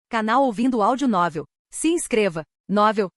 Canal Ouvindo Áudio Novel. Se inscreva. Novel.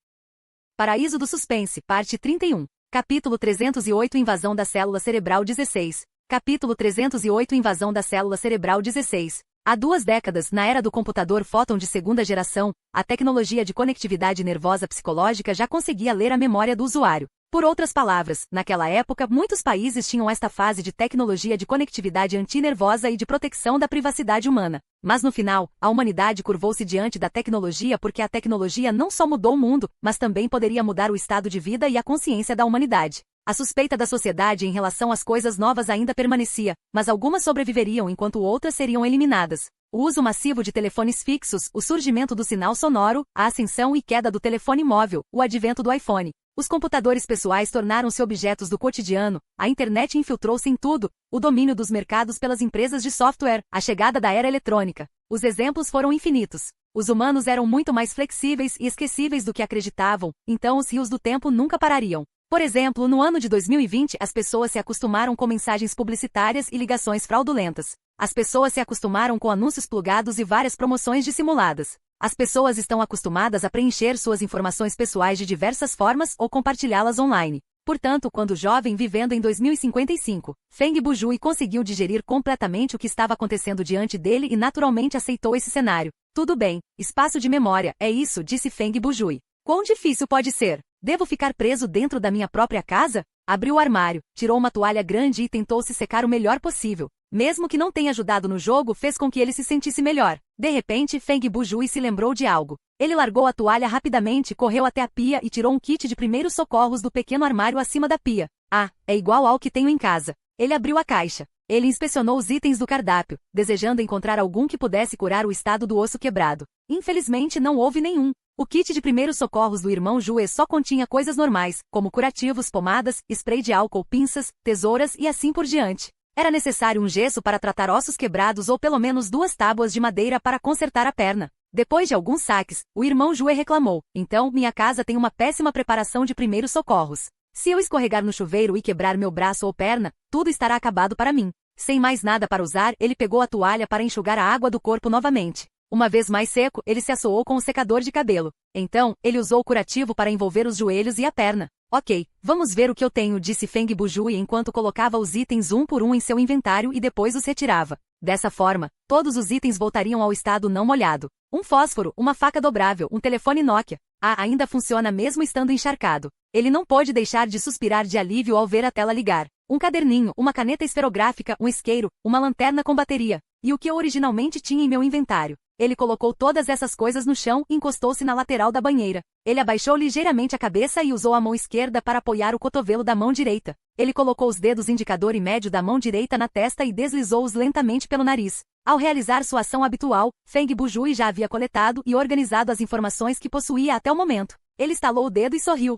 Paraíso do Suspense, parte 31. Capítulo 308 Invasão da Célula Cerebral 16. Capítulo 308 Invasão da Célula Cerebral 16. Há 2 décadas, na era do computador fóton de segunda geração, a tecnologia de conectividade nervosa psicológica já conseguia ler a memória do usuário. Por outras palavras, naquela época, muitos países tinham esta fase de tecnologia de conectividade antinervosa e de proteção da privacidade humana. Mas no final, a humanidade curvou-se diante da tecnologia porque a tecnologia não só mudou o mundo, mas também poderia mudar o estado de vida e a consciência da humanidade. A suspeita da sociedade em relação às coisas novas ainda permanecia, mas algumas sobreviveriam enquanto outras seriam eliminadas. O uso massivo de telefones fixos, o surgimento do sinal sonoro, a ascensão e queda do telefone móvel, o advento do iPhone. Os computadores pessoais tornaram-se objetos do cotidiano, a internet infiltrou-se em tudo, o domínio dos mercados pelas empresas de software, a chegada da era eletrônica. Os exemplos foram infinitos. Os humanos eram muito mais flexíveis e esquecíveis do que acreditavam, então os rios do tempo nunca parariam. Por exemplo, no ano de 2020, as pessoas se acostumaram com mensagens publicitárias e ligações fraudulentas. As pessoas se acostumaram com anúncios plugados e várias promoções dissimuladas. As pessoas estão acostumadas a preencher suas informações pessoais de diversas formas ou compartilhá-las online. Portanto, quando jovem vivendo em 2055, Feng Bujui conseguiu digerir completamente o que estava acontecendo diante dele e naturalmente aceitou esse cenário. Tudo bem, espaço de memória, é isso, disse Feng Bujui. Quão difícil pode ser? Devo ficar preso dentro da minha própria casa? Abriu o armário, tirou uma toalha grande e tentou se secar o melhor possível. Mesmo que não tenha ajudado no jogo, fez com que ele se sentisse melhor. De repente, Feng Bujui se lembrou de algo. Ele largou a toalha rapidamente, correu até a pia e tirou um kit de primeiros socorros do pequeno armário acima da pia. Ah, é igual ao que tenho em casa. Ele abriu a caixa. Ele inspecionou os itens do cardápio, desejando encontrar algum que pudesse curar o estado do osso quebrado. Infelizmente não houve nenhum. O kit de primeiros socorros do irmão Jue só continha coisas normais, como curativos, pomadas, spray de álcool, pinças, tesouras e assim por diante. Era necessário um gesso para tratar ossos quebrados ou pelo menos 2 tábuas de madeira para consertar a perna. Depois de alguns saques, o irmão Jue reclamou. Então, minha casa tem uma péssima preparação de primeiros socorros. Se eu escorregar no chuveiro e quebrar meu braço ou perna, tudo estará acabado para mim. Sem mais nada para usar, ele pegou a toalha para enxugar a água do corpo novamente. Uma vez mais seco, ele se assoou com o secador de cabelo. Então, ele usou o curativo para envolver os joelhos e a perna. Ok, vamos ver o que eu tenho, disse Feng Bujui enquanto colocava os itens um por um em seu inventário e depois os retirava. Dessa forma, todos os itens voltariam ao estado não molhado. Um fósforo, uma faca dobrável, um telefone Nokia. Ah, ainda funciona mesmo estando encharcado. Ele não pôde deixar de suspirar de alívio ao ver a tela ligar. Um caderninho, uma caneta esferográfica, um isqueiro, uma lanterna com bateria. E o que eu originalmente tinha em meu inventário. Ele colocou todas essas coisas no chão e encostou-se na lateral da banheira. Ele abaixou ligeiramente a cabeça e usou a mão esquerda para apoiar o cotovelo da mão direita. Ele colocou os dedos indicador e médio da mão direita na testa e deslizou-os lentamente pelo nariz. Ao realizar sua ação habitual, Feng Bujui já havia coletado e organizado as informações que possuía até o momento. Ele estalou o dedo e sorriu.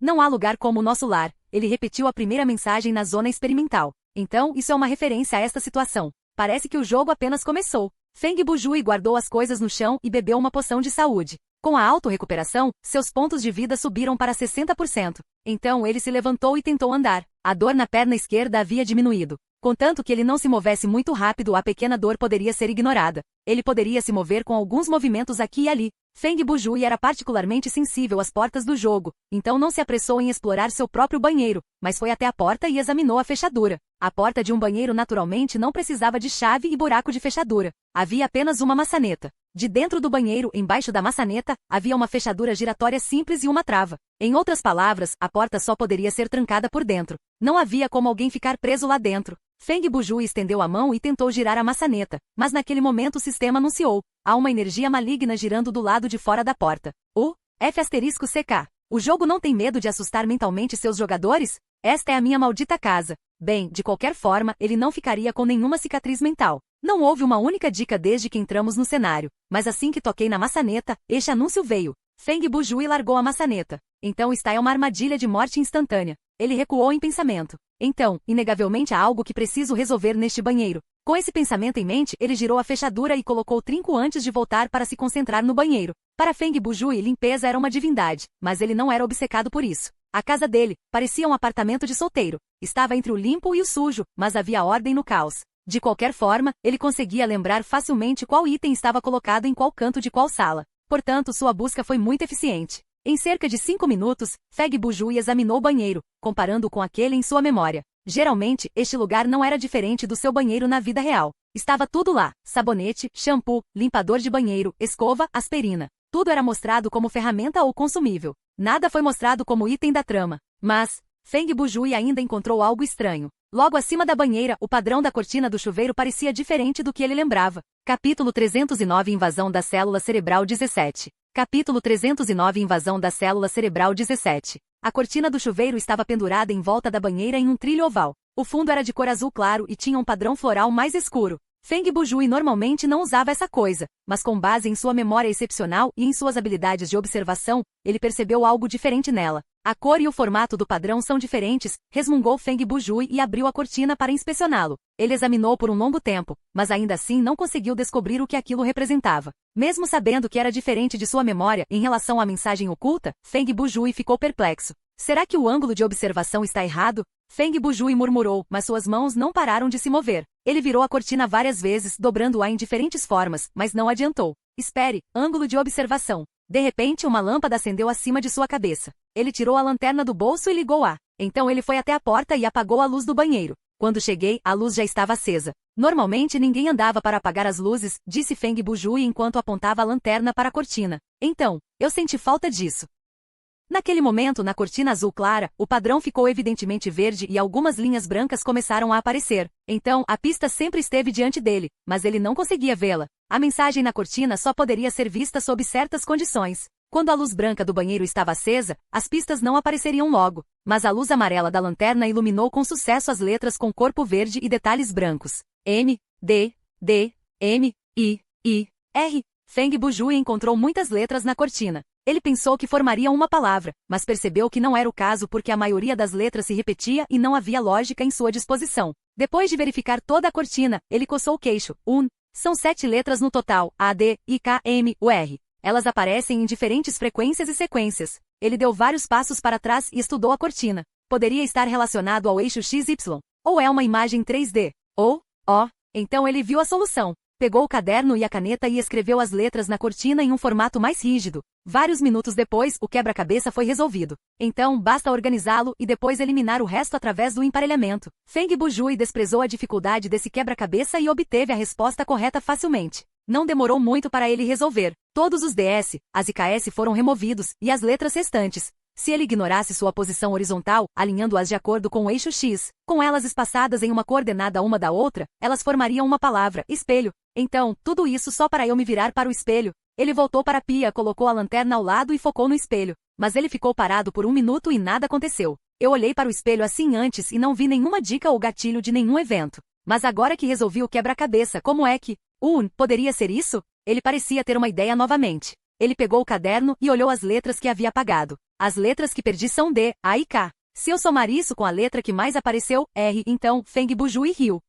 Não há lugar como o nosso lar. Ele repetiu a primeira mensagem na zona experimental. Então, isso é uma referência a esta situação. Parece que o jogo apenas começou. Feng Bujui guardou as coisas no chão e bebeu uma poção de saúde. Com a auto-recuperação, seus pontos de vida subiram para 60%. Então ele se levantou e tentou andar. A dor na perna esquerda havia diminuído. Contanto que ele não se movesse muito rápido, a pequena dor poderia ser ignorada. Ele poderia se mover com alguns movimentos aqui e ali. Feng Bujui era particularmente sensível às portas do jogo, então não se apressou em explorar seu próprio banheiro, mas foi até a porta e examinou a fechadura. A porta de um banheiro naturalmente não precisava de chave e buraco de fechadura. Havia apenas uma maçaneta. De dentro do banheiro, embaixo da maçaneta, havia uma fechadura giratória simples e uma trava. Em outras palavras, a porta só poderia ser trancada por dentro. Não havia como alguém ficar preso lá dentro. Feng Bujui estendeu a mão e tentou girar a maçaneta, mas naquele momento o sistema anunciou. Há uma energia maligna girando do lado de fora da porta. O F***CK. O jogo não tem medo de assustar mentalmente seus jogadores? Esta é a minha maldita casa. Bem, de qualquer forma, ele não ficaria com nenhuma cicatriz mental. Não houve uma única dica desde que entramos no cenário, mas assim que toquei na maçaneta, este anúncio veio. Feng Bujui largou a maçaneta. Então esta é uma armadilha de morte instantânea. Ele recuou em pensamento. Então, inegavelmente há algo que preciso resolver neste banheiro. Com esse pensamento em mente, ele girou a fechadura e colocou o trinco antes de voltar para se concentrar no banheiro. Para Feng Bujui, limpeza era uma divindade, mas ele não era obcecado por isso. A casa dele parecia um apartamento de solteiro. Estava entre o limpo e o sujo, mas havia ordem no caos. De qualquer forma, ele conseguia lembrar facilmente qual item estava colocado em qual canto de qual sala. Portanto, sua busca foi muito eficiente. Em cerca de 5 minutos, Feng Bujui examinou o banheiro, comparando-o com aquele em sua memória. Geralmente, este lugar não era diferente do seu banheiro na vida real. Estava tudo lá: sabonete, shampoo, limpador de banheiro, escova, aspirina. Tudo era mostrado como ferramenta ou consumível. Nada foi mostrado como item da trama. Mas Feng Bujui ainda encontrou algo estranho. Logo acima da banheira, o padrão da cortina do chuveiro parecia diferente do que ele lembrava. Capítulo 309 Invasão da célula cerebral 17. Capítulo 309 Invasão da célula cerebral 17. A cortina do chuveiro estava pendurada em volta da banheira em um trilho oval. O fundo era de cor azul claro e tinha um padrão floral mais escuro. Feng Bujui normalmente não usava essa coisa, mas com base em sua memória excepcional e em suas habilidades de observação, ele percebeu algo diferente nela. A cor e o formato do padrão são diferentes, resmungou Feng Bujui e abriu a cortina para inspecioná-lo. Ele examinou por um longo tempo, mas ainda assim não conseguiu descobrir o que aquilo representava. Mesmo sabendo que era diferente de sua memória em relação à mensagem oculta, Feng Bujui ficou perplexo. Será que o ângulo de observação está errado? Feng Bujui murmurou, mas suas mãos não pararam de se mover. Ele virou a cortina várias vezes, dobrando-a em diferentes formas, mas não adiantou. Espere, ângulo de observação. De repente, uma lâmpada acendeu acima de sua cabeça. Ele tirou a lanterna do bolso e ligou-a. Então ele foi até a porta e apagou a luz do banheiro. Quando cheguei, a luz já estava acesa. Normalmente ninguém andava para apagar as luzes, disse Feng Bujui enquanto apontava a lanterna para a cortina. Então, eu senti falta disso. Naquele momento, na cortina azul clara, o padrão ficou evidentemente verde e algumas linhas brancas começaram a aparecer. Então, a pista sempre esteve diante dele, mas ele não conseguia vê-la. A mensagem na cortina só poderia ser vista sob certas condições. Quando a luz branca do banheiro estava acesa, as pistas não apareceriam logo, mas a luz amarela da lanterna iluminou com sucesso as letras com corpo verde e detalhes brancos. M, D, D, M, I, R. Feng Bujui encontrou muitas letras na cortina. Ele pensou que formariam uma palavra, mas percebeu que não era o caso porque a maioria das letras se repetia e não havia lógica em sua disposição. Depois de verificar toda a cortina, ele coçou o queixo. São 7 letras no total: A, D, I, K, M, U, R. Elas aparecem em diferentes frequências e sequências. Ele deu vários passos para trás e estudou a cortina. Poderia estar relacionado ao eixo XY. Ou é uma imagem 3D. Ou, então ele viu a solução. Pegou o caderno e a caneta e escreveu as letras na cortina em um formato mais rígido. Vários minutos depois, o quebra-cabeça foi resolvido. Então, basta organizá-lo e depois eliminar o resto através do emparelhamento. Feng Bujui desprezou a dificuldade desse quebra-cabeça e obteve a resposta correta facilmente. Não demorou muito para ele resolver. Todos os DS, as e KS foram removidos, e as letras restantes. Se ele ignorasse sua posição horizontal, alinhando-as de acordo com o eixo X, com elas espaçadas em uma coordenada uma da outra, elas formariam uma palavra: espelho. Então, tudo isso só para eu me virar para o espelho. Ele voltou para a pia, colocou a lanterna ao lado e focou no espelho. Mas ele ficou parado por 1 minuto e nada aconteceu. Eu olhei para o espelho assim antes e não vi nenhuma dica ou gatilho de nenhum evento. Mas agora que resolvi o quebra-cabeça, como é que... poderia ser isso? Ele parecia ter uma ideia novamente. Ele pegou o caderno e olhou as letras que havia apagado. As letras que perdi são D, A e K. Se eu somar isso com a letra que mais apareceu, R, então, Feng Bujui riu.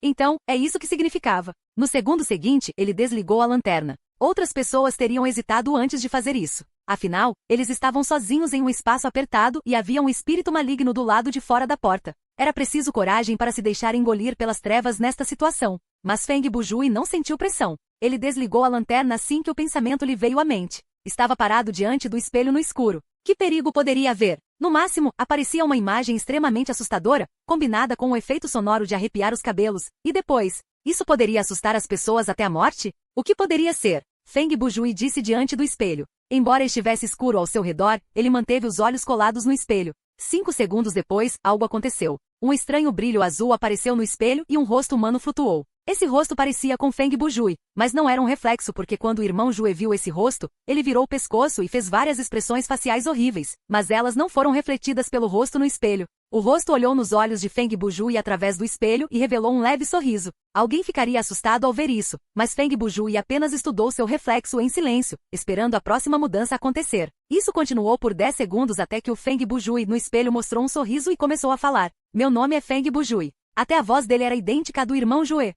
Então, é isso que significava. No segundo seguinte, ele desligou a lanterna. Outras pessoas teriam hesitado antes de fazer isso. Afinal, eles estavam sozinhos em um espaço apertado e havia um espírito maligno do lado de fora da porta. Era preciso coragem para se deixar engolir pelas trevas nesta situação. Mas Feng Bujui não sentiu pressão. Ele desligou a lanterna assim que o pensamento lhe veio à mente. Estava parado diante do espelho no escuro. Que perigo poderia haver? No máximo, aparecia uma imagem extremamente assustadora, combinada com o efeito sonoro de arrepiar os cabelos. E depois, isso poderia assustar as pessoas até a morte? O que poderia ser? Feng Bujui disse diante do espelho. Embora estivesse escuro ao seu redor, ele manteve os olhos colados no espelho. 5 segundos depois, algo aconteceu. Um estranho brilho azul apareceu no espelho e um rosto humano flutuou. Esse rosto parecia com Feng Bujui, mas não era um reflexo porque quando o irmão Jue viu esse rosto, ele virou o pescoço e fez várias expressões faciais horríveis, mas elas não foram refletidas pelo rosto no espelho. O rosto olhou nos olhos de Feng Bujui através do espelho e revelou um leve sorriso. Alguém ficaria assustado ao ver isso, mas Feng Bujui apenas estudou seu reflexo em silêncio, esperando a próxima mudança acontecer. Isso continuou por 10 segundos até que o Feng Bujui no espelho mostrou um sorriso e começou a falar. Meu nome é Feng Bujui. Até a voz dele era idêntica à do irmão Jue.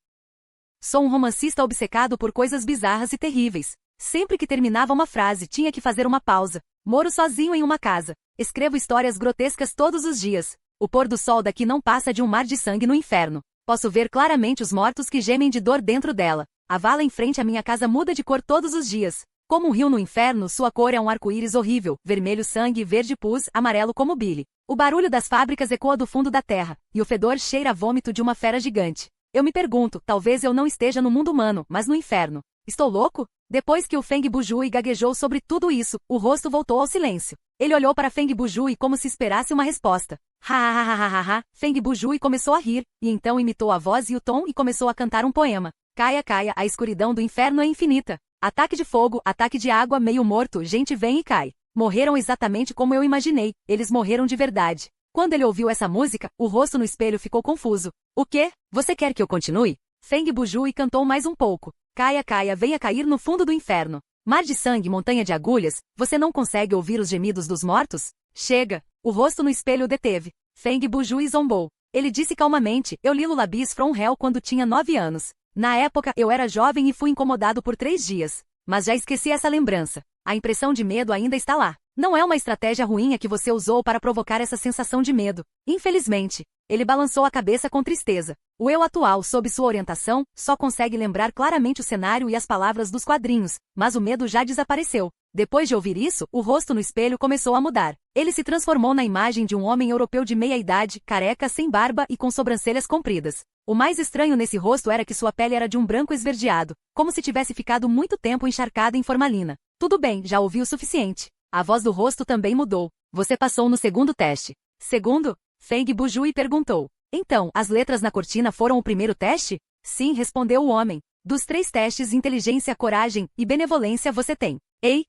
Sou um romancista obcecado por coisas bizarras e terríveis. Sempre que terminava uma frase, tinha que fazer uma pausa. Moro sozinho em uma casa. Escrevo histórias grotescas todos os dias. O pôr do sol daqui não passa de um mar de sangue no inferno. Posso ver claramente os mortos que gemem de dor dentro dela. A vala em frente à minha casa muda de cor todos os dias. Como um rio no inferno, sua cor é um arco-íris horrível, vermelho sangue, verde pus, amarelo como bile. O barulho das fábricas ecoa do fundo da terra, e o fedor cheira a vômito de uma fera gigante. Eu me pergunto, talvez eu não esteja no mundo humano, mas no inferno. Estou louco? Depois que o Feng Bujui gaguejou sobre tudo isso, o rosto voltou ao silêncio. Ele olhou para Feng Bujui como se esperasse uma resposta. Ha ha ha ha ha ha. Feng Bujui começou a rir, e então imitou a voz e o tom e começou a cantar um poema. Caia, caia, a escuridão do inferno é infinita. Ataque de fogo, ataque de água, meio morto, gente vem e cai. Morreram exatamente como eu imaginei, eles morreram de verdade. Quando ele ouviu essa música, o rosto no espelho ficou confuso. O quê? Você quer que eu continue? Feng Bujui cantou mais um pouco. Caia, caia, venha cair no fundo do inferno. Mar de sangue, montanha de agulhas, você não consegue ouvir os gemidos dos mortos? Chega! O rosto no espelho deteve. Feng Bujui zombou. Ele disse calmamente, eu li Lullabies from Hell quando tinha 9 anos. Na época, eu era jovem e fui incomodado por 3 dias. Mas já esqueci essa lembrança. A impressão de medo ainda está lá. Não é uma estratégia ruim a que você usou para provocar essa sensação de medo. Infelizmente. Ele balançou a cabeça com tristeza. O eu atual, sob sua orientação, só consegue lembrar claramente o cenário e as palavras dos quadrinhos, mas o medo já desapareceu. Depois de ouvir isso, o rosto no espelho começou a mudar. Ele se transformou na imagem de um homem europeu de meia-idade, careca, sem barba e com sobrancelhas compridas. O mais estranho nesse rosto era que sua pele era de um branco esverdeado, como se tivesse ficado muito tempo encharcada em formalina. Tudo bem, já ouvi o suficiente. A voz do rosto também mudou. Você passou no segundo teste. Segundo? Feng Bujui perguntou. Então, as letras na cortina foram o primeiro teste? Sim, respondeu o homem. Dos 3 testes, inteligência, coragem e benevolência você tem. Ei,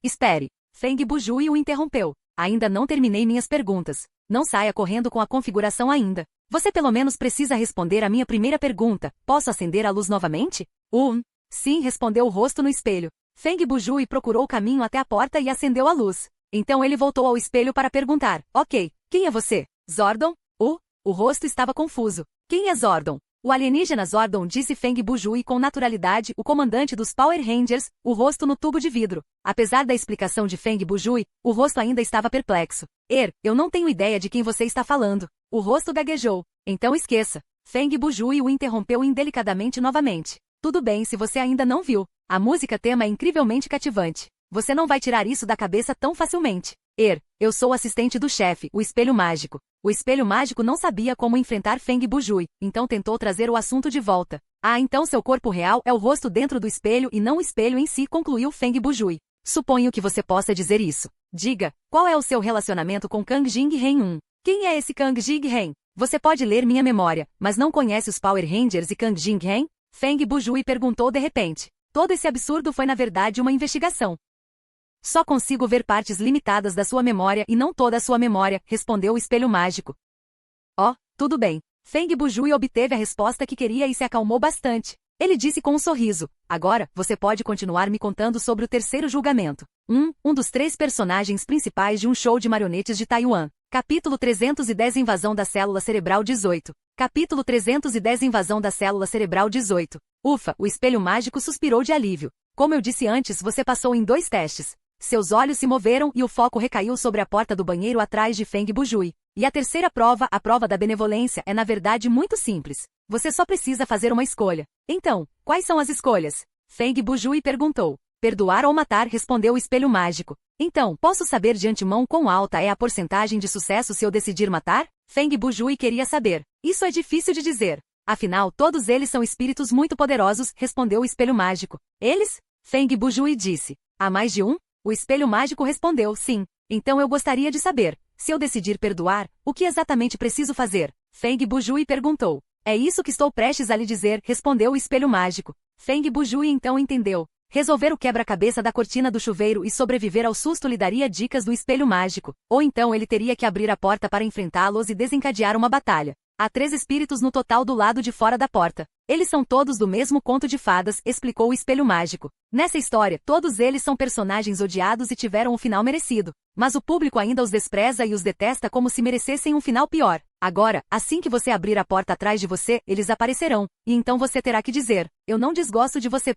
espere. Feng Bujui o interrompeu. Ainda não terminei minhas perguntas. Não saia correndo com a configuração ainda. Você pelo menos precisa responder a minha primeira pergunta. Posso acender a luz novamente? Sim, respondeu o rosto no espelho. Feng Bujui procurou o caminho até a porta e acendeu a luz. Então ele voltou ao espelho para perguntar. Ok, quem é você? Zordon? O rosto estava confuso. Quem é Zordon? O alienígena Zordon, disse Feng Bujui com naturalidade, o comandante dos Power Rangers, o rosto no tubo de vidro. Apesar da explicação de Feng Bujui, o rosto ainda estava perplexo. Eu não tenho ideia de quem você está falando. O rosto gaguejou. Então esqueça. Feng Bujui o interrompeu indelicadamente novamente. Tudo bem se você ainda não viu. A música tema é incrivelmente cativante. Você não vai tirar isso da cabeça tão facilmente. Eu sou o assistente do chefe, o espelho mágico. O espelho mágico não sabia como enfrentar Feng Bujui, então tentou trazer o assunto de volta. Então seu corpo real é o rosto dentro do espelho e não o espelho em si, concluiu Feng Bujui. Suponho que você possa dizer isso. Diga, qual é o seu relacionamento com Kang Jing-Ren? Quem é esse Kang Jing-Ren? Você pode ler minha memória, mas não conhece os Power Rangers e Kang Jing-Ren? Feng Bujui perguntou de repente. Todo esse absurdo foi na verdade uma investigação. Só consigo ver partes limitadas da sua memória e não toda a sua memória, respondeu o espelho mágico. Tudo bem. Feng Bujui obteve a resposta que queria e se acalmou bastante. Ele disse com um sorriso. Agora, você pode continuar me contando sobre o terceiro julgamento. Um dos 3 personagens principais de um show de marionetes de Taiwan. Capítulo 310 Invasão da Célula Cerebral 18. Capítulo 310 Invasão da Célula Cerebral 18. Ufa, o espelho mágico suspirou de alívio. Como eu disse antes, você passou em 2 testes. Seus olhos se moveram e o foco recaiu sobre a porta do banheiro atrás de Feng Bujui. E a terceira prova, a prova da benevolência, é na verdade muito simples. Você só precisa fazer uma escolha. Então, quais são as escolhas? Feng Bujui perguntou. Perdoar ou matar, respondeu o espelho mágico. Então, posso saber de antemão quão alta é a porcentagem de sucesso se eu decidir matar? Feng Bujui queria saber. Isso é difícil de dizer. Afinal, todos eles são espíritos muito poderosos, respondeu o espelho mágico. Eles? Feng Bujui disse. Há mais de um? O espelho mágico respondeu, sim. Então eu gostaria de saber, se eu decidir perdoar, o que exatamente preciso fazer? Feng Bujui perguntou. É isso que estou prestes a lhe dizer, respondeu o espelho mágico. Feng Bujui então entendeu. Resolver o quebra-cabeça da cortina do chuveiro e sobreviver ao susto lhe daria dicas do espelho mágico. Ou então ele teria que abrir a porta para enfrentá-los e desencadear uma batalha. Há 3 espíritos no total do lado de fora da porta. Eles são todos do mesmo conto de fadas, explicou o espelho mágico. Nessa história, todos eles são personagens odiados e tiveram um final merecido. Mas o público ainda os despreza e os detesta como se merecessem um final pior. Agora, assim que você abrir a porta atrás de você, eles aparecerão. E então você terá que dizer, eu não desgosto de você.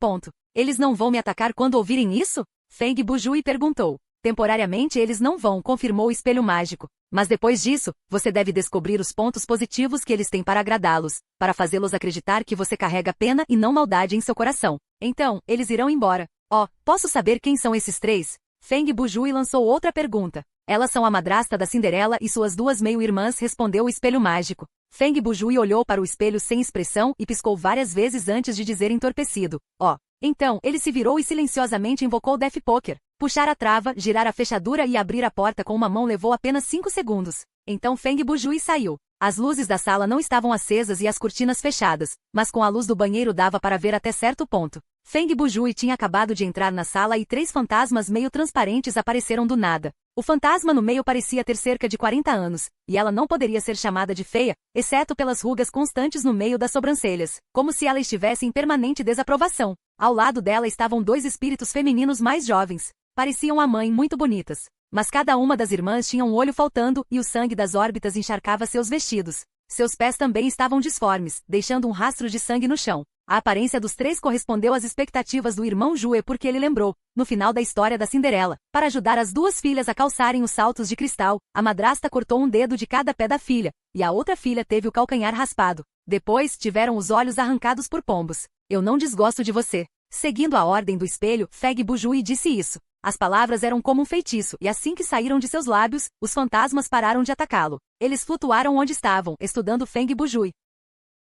Eles não vão me atacar quando ouvirem isso? Feng Bujui perguntou. Temporariamente eles não vão, confirmou o espelho mágico. Mas depois disso, você deve descobrir os pontos positivos que eles têm para agradá-los, para fazê-los acreditar que você carrega pena e não maldade em seu coração. Então, eles irão embora. Oh, posso saber quem são esses três? Feng Bujui lançou outra pergunta. Elas são a madrasta da Cinderela e suas duas meio-irmãs, respondeu o espelho mágico. Feng Bujui olhou para o espelho sem expressão e piscou várias vezes antes de dizer entorpecido. Oh. Então, ele se virou e silenciosamente invocou Death Poker. Puxar a trava, girar a fechadura e abrir a porta com uma mão levou apenas 5 segundos. Então Feng Bujui saiu. As luzes da sala não estavam acesas e as cortinas fechadas, mas com a luz do banheiro dava para ver até certo ponto. Feng Bujui tinha acabado de entrar na sala e 3 fantasmas meio transparentes apareceram do nada. O fantasma no meio parecia ter cerca de 40 anos, e ela não poderia ser chamada de feia, exceto pelas rugas constantes no meio das sobrancelhas, como se ela estivesse em permanente desaprovação. Ao lado dela estavam 2 espíritos femininos mais jovens. Pareciam a mãe muito bonitas. Mas cada uma das irmãs tinha um olho faltando e o sangue das órbitas encharcava seus vestidos. Seus pés também estavam disformes, deixando um rastro de sangue no chão. A aparência dos 3 correspondeu às expectativas do irmão Jue porque ele lembrou, no final da história da Cinderela, para ajudar as 2 filhas a calçarem os saltos de cristal, a madrasta cortou um dedo de cada pé da filha, e a outra filha teve o calcanhar raspado. Depois, tiveram os olhos arrancados por pombos. Eu não desgosto de você. Seguindo a ordem do espelho, Feng Bujui disse isso. As palavras eram como um feitiço, e assim que saíram de seus lábios, os fantasmas pararam de atacá-lo. Eles flutuaram onde estavam, estudando Feng Bujui.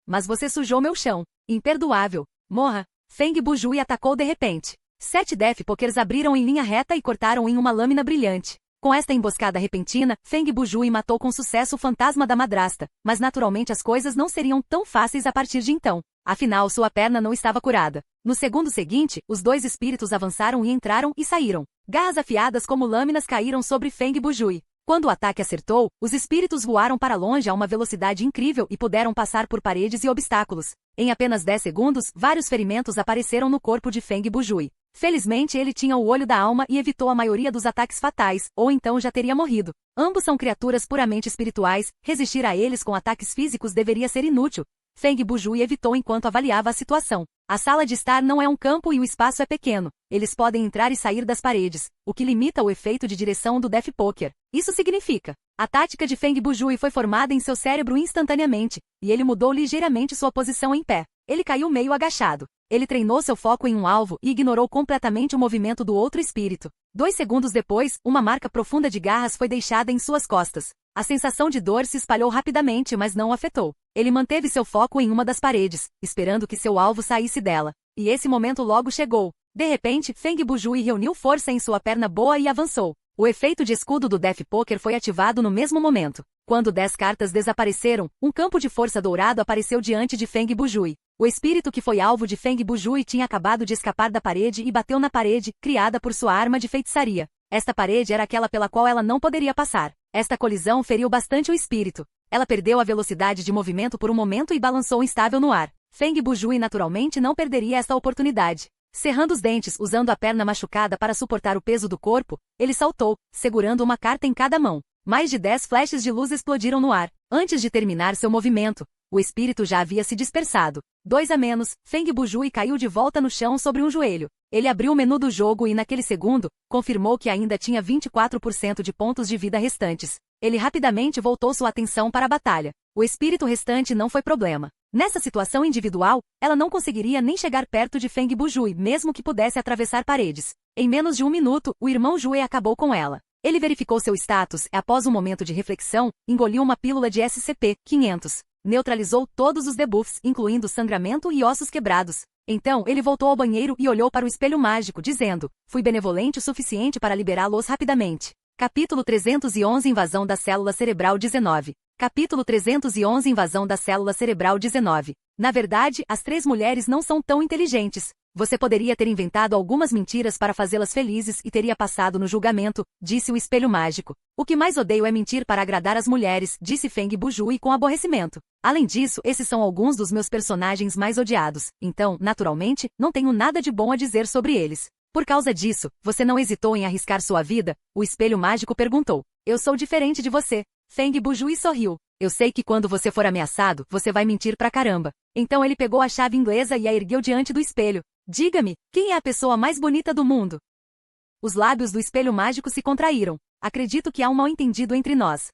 Mas você sujou meu chão. Imperdoável. Morra. Feng Bujui atacou de repente. 7 Death Pokers abriram em linha reta e cortaram em uma lâmina brilhante. Com esta emboscada repentina, Feng Bujui matou com sucesso o fantasma da madrasta, mas naturalmente as coisas não seriam tão fáceis a partir de então. Afinal, sua perna não estava curada. No segundo seguinte, os 2 espíritos avançaram e entraram e saíram. Garras afiadas como lâminas caíram sobre Feng Bujui. Quando o ataque acertou, os espíritos voaram para longe a uma velocidade incrível e puderam passar por paredes e obstáculos. Em apenas 10 segundos, vários ferimentos apareceram no corpo de Feng Bujui. Felizmente ele tinha o olho da alma e evitou a maioria dos ataques fatais, ou então já teria morrido. Ambos são criaturas puramente espirituais, resistir a eles com ataques físicos deveria ser inútil. Feng Bujui evitou enquanto avaliava a situação. A sala de estar não é um campo e o espaço é pequeno. Eles podem entrar e sair das paredes, o que limita o efeito de direção do Death Poker. Isso significa: a tática de Feng Bujui foi formada em seu cérebro instantaneamente, e ele mudou ligeiramente sua posição em pé. Ele caiu meio agachado. Ele treinou seu foco em um alvo e ignorou completamente o movimento do outro espírito. 2 segundos depois, uma marca profunda de garras foi deixada em suas costas. A sensação de dor se espalhou rapidamente, mas não o afetou. Ele manteve seu foco em uma das paredes, esperando que seu alvo saísse dela. E esse momento logo chegou. De repente, Feng Bujui reuniu força em sua perna boa e avançou. O efeito de escudo do Death Poker foi ativado no mesmo momento. Quando 10 cartas desapareceram, um campo de força dourado apareceu diante de Feng Bujui. O espírito que foi alvo de Feng Bujui tinha acabado de escapar da parede e bateu na parede, criada por sua arma de feitiçaria. Esta parede era aquela pela qual ela não poderia passar. Esta colisão feriu bastante o espírito. Ela perdeu a velocidade de movimento por um momento e balançou instável no ar. Feng Bujui naturalmente não perderia esta oportunidade. Cerrando os dentes, usando a perna machucada para suportar o peso do corpo, ele saltou, segurando uma carta em cada mão. Mais de 10 flashes de luz explodiram no ar. Antes de terminar seu movimento, o espírito já havia se dispersado. 2 a menos, Feng Bujui caiu de volta no chão sobre um joelho. Ele abriu o menu do jogo e naquele segundo, confirmou que ainda tinha 24% de pontos de vida restantes. Ele rapidamente voltou sua atenção para a batalha. O espírito restante não foi problema. Nessa situação individual, ela não conseguiria nem chegar perto de Feng Bujui, mesmo que pudesse atravessar paredes. Em menos de 1 minuto, o irmão Jue acabou com ela. Ele verificou seu status e, após um momento de reflexão, engoliu uma pílula de SCP-500. Neutralizou todos os debuffs, incluindo sangramento e ossos quebrados. Então, ele voltou ao banheiro e olhou para o espelho mágico, dizendo: fui benevolente o suficiente para liberá-los rapidamente. Capítulo 311 Invasão da Célula Cerebral 19. Capítulo 311 Invasão da Célula Cerebral 19. Na verdade, as 3 mulheres não são tão inteligentes. Você poderia ter inventado algumas mentiras para fazê-las felizes e teria passado no julgamento, disse o espelho mágico. O que mais odeio é mentir para agradar as mulheres, disse Feng Bujui com aborrecimento. Além disso, esses são alguns dos meus personagens mais odiados, então, naturalmente, não tenho nada de bom a dizer sobre eles. Por causa disso, você não hesitou em arriscar sua vida? O espelho mágico perguntou. Eu sou diferente de você. Feng Bujui sorriu. Eu sei que quando você for ameaçado, você vai mentir pra caramba. Então ele pegou a chave inglesa e a ergueu diante do espelho. Diga-me, quem é a pessoa mais bonita do mundo? Os lábios do espelho mágico se contraíram. Acredito que há um mal-entendido entre nós.